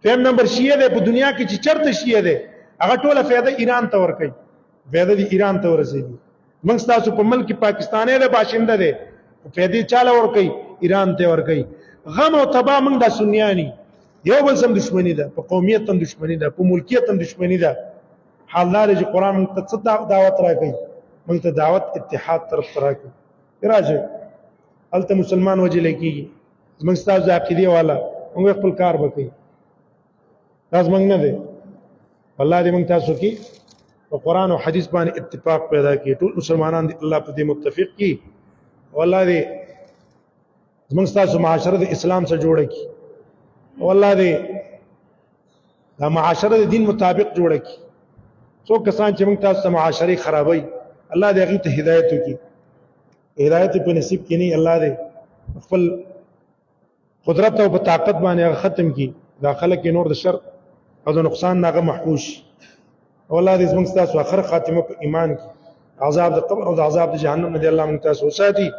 فهم نمبر شیعه دی په دنیا کې چې چرته شیعه دی هغه ټوله فایده ایران ته ورکوي فایده دی ایران ته ورسېږي موږ تاسو په ملک پاکستاني دی باشنده دی فایده چاله ورکوي ایران ته ورکوي غم او تبا موږ د سنیانی یو بل سم دشمنی ده په قومیت هم دشمنی ده په ملکیت هم دشمنی ده حالدار چې قرآن موږ ته څه دعوت راکوي موږ ته دعوت اتحاد طرف ته راکوي راځي هلته مسلمان وجل کېږي زموږ ستاسو عقیدې والا موږ خپل کار وکړي دا زموږ نه دی الله دې موږ تاسو کې په قرآن او حدیث باندې اتفاق پیدا کړي ټول مسلمانان دې الله په دې متفق کړي والله دې زموږ ستاسو معاشره د اسلام سره جوړه کړي والله دې دا معاشره د دین مطابق جوړه کړي څو کسان چې موږ تاسو ته معاشري خرابوي الله دې هغې ته هدایت وکړي هدایت په نصیب کې نه الله دې خپل قدرت او په طاقت باندې ختم کی دا خلک نور د شر او د نقصان ناغه محفوظ والله دې زموږ تاسو اخر خاتمه په ایمان کې عذاب د قبر او د عذاب د جهنم نه الله موږ تاسو ساتي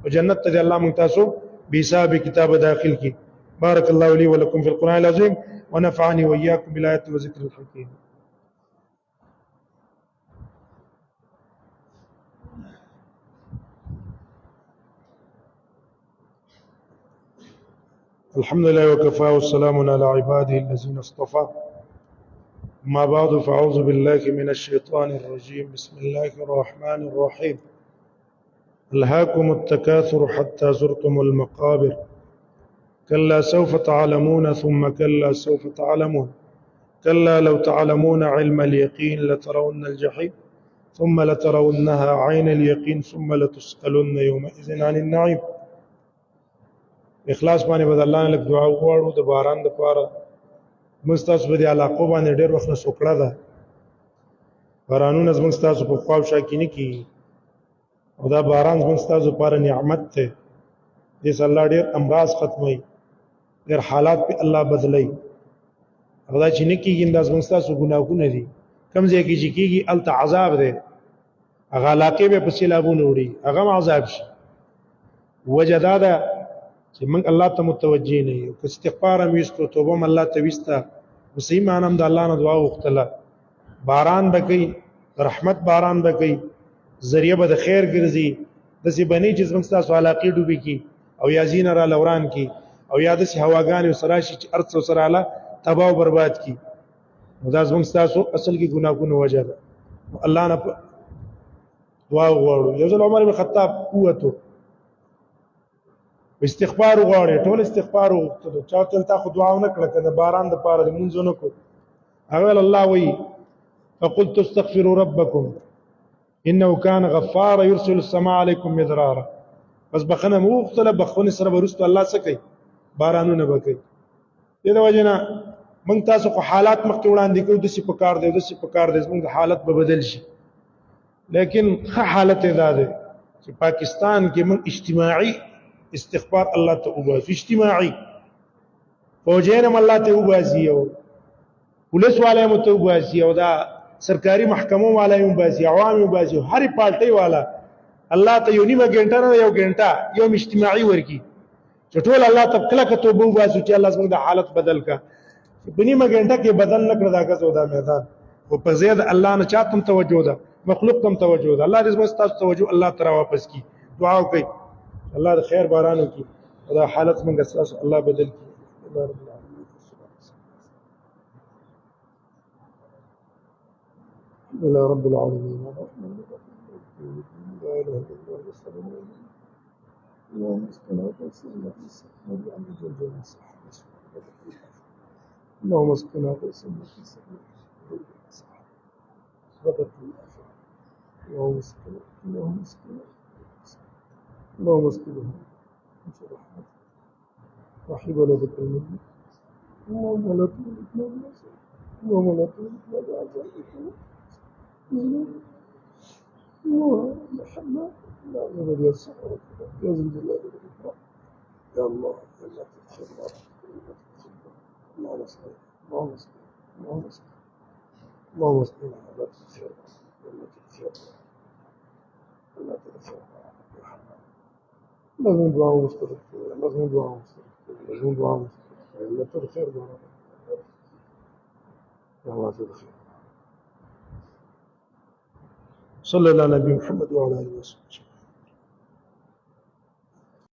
او جنت ته الله موږ تاسو به حساب کتاب داخل کی بارك الله لي ولكم في القرآن العظيم ونفعني وإياكم بالآيات والذكر الحكيم الحمد لله وكفى والسلام على عباده الذين اصطفى ما بعد فأعوذ بالله من الشيطان الرجيم بسم الله الرحمن الرحيم ألهاكم التكاثر حتى زرتم المقابر كلا سوف تعلمون ثم كلا سوف تعلمون كلا لو تعلمون علم اليقين لترون الجحيم ثم لترونها عين اليقين ثم لتسألن يومئذ عن النعيم اخلاص باندې بد الله نه لک دعا وغواړو د باران د پاره مستاسو په دې علاقو باندې ډېر وخت نه سوکړه ده بارانونه زموږ ستاسو په خواو شا کې نه کیږي او دا باران زموږ ستاسو لپاره نعمت دی دې سره الله ډېر امراض ختموي ډېر حالات په الله بدلوي هغه دا چې نه کیږي دا زموږ ستاسو ګناهونه دي کوم ځای کې چې کیږي هلته عذاب دی هغه علاقې به په سیلابونه وړي هغه هم عذاب شي وجه دا ده چې موږ الله ته متوجه نه یو که استغفار هم ویستو توبه هم الله ته ویسته نو صحیح معنی هم د الله نه دعا وغوښتله باران به کوي رحمت باران به کوي ذریعه به د خیر ګرځي داسې به نه چې زموږ ستاسو علاقې ډوبې کړي او یا زینه را لوران کړي او یا داسې هواګانې ورسره راشي چې هر څه ورسره اله تباه او برباد کړي نو دا زموږ ستاسو اصل کې ګناهونو وجه ده الله نه دعا وغواړو یو ځل عمر بن خطاب ووتو استغفار وغواړي ټول استغفار وغوښتلو چا تل تا خو دعا ونه کړه که د باران دپاره د لمونځ ونه کړو هغه الله وایي فقلت استغفروا ربکم انه كان غفارا يرسل السماء عليكم مدرارا بس بخنه مو وغوښتله بخونه سره به وروسته الله څه کوي بارانونه به کوي دې د وجې نه موږ تاسو خو حالات مخکې وړاندې کړو داسې پکار دی داسې پکار دی زموږ د حالت به بدل شي لیکن ښه حالت یې دا دی چې پاکستان کې موږ اجتماعي استغفار الله ته وباسي اجتماعي فوجین هم الله ته وباسي او پولیس والے هم ته وباسي او دا سرکاري محکمو والا هم وباسي عوام وباسي هر پارټي والا الله ته یو نیمه ګنټه نه یو ګنټه یو اجتماعي ورکی چې ټول الله ته کله توبه وباسي چې الله زموږ د حالت بدل کا په نیمه ګنټه کې بدل نه کړ دا غز او دا میدان او په زیاد الله نه چاتم توجه ده مخلوق تم توجه ده الله دې زموږ تاسو توجه الله تعالی واپس کی دعا وکړئ الله د خیر باران وکړي دا حالت موږ اساس الله بدل کړي الله رب العالمین الله رب العالمين لا اله الا الله السلام عليكم اللهم اسقنا واسقنا اللهم اسقنا واسقنا اللهم اسقنا اللهم اسقنا اللهم اسقنا من شر رحمتك وحب ولدك المؤمن اللهم لا تهلكنا بنفسك اللهم لا تهلكنا بعذابك اللهم ارحمنا لا نرد يا الصبر يا ذي الجلال والاكرام يا الله يا الله تغفر اللهم صل اللهم صل اللهم صل اللهم صل على تغفر ولا تغفر ولا تغفر لازم دعاء مستغفر لازم دعاء مستغفر لازم دعاء مستغفر لا تغفر يا الله تغفر صلى الله على نبي محمد وعلى اله وصحبه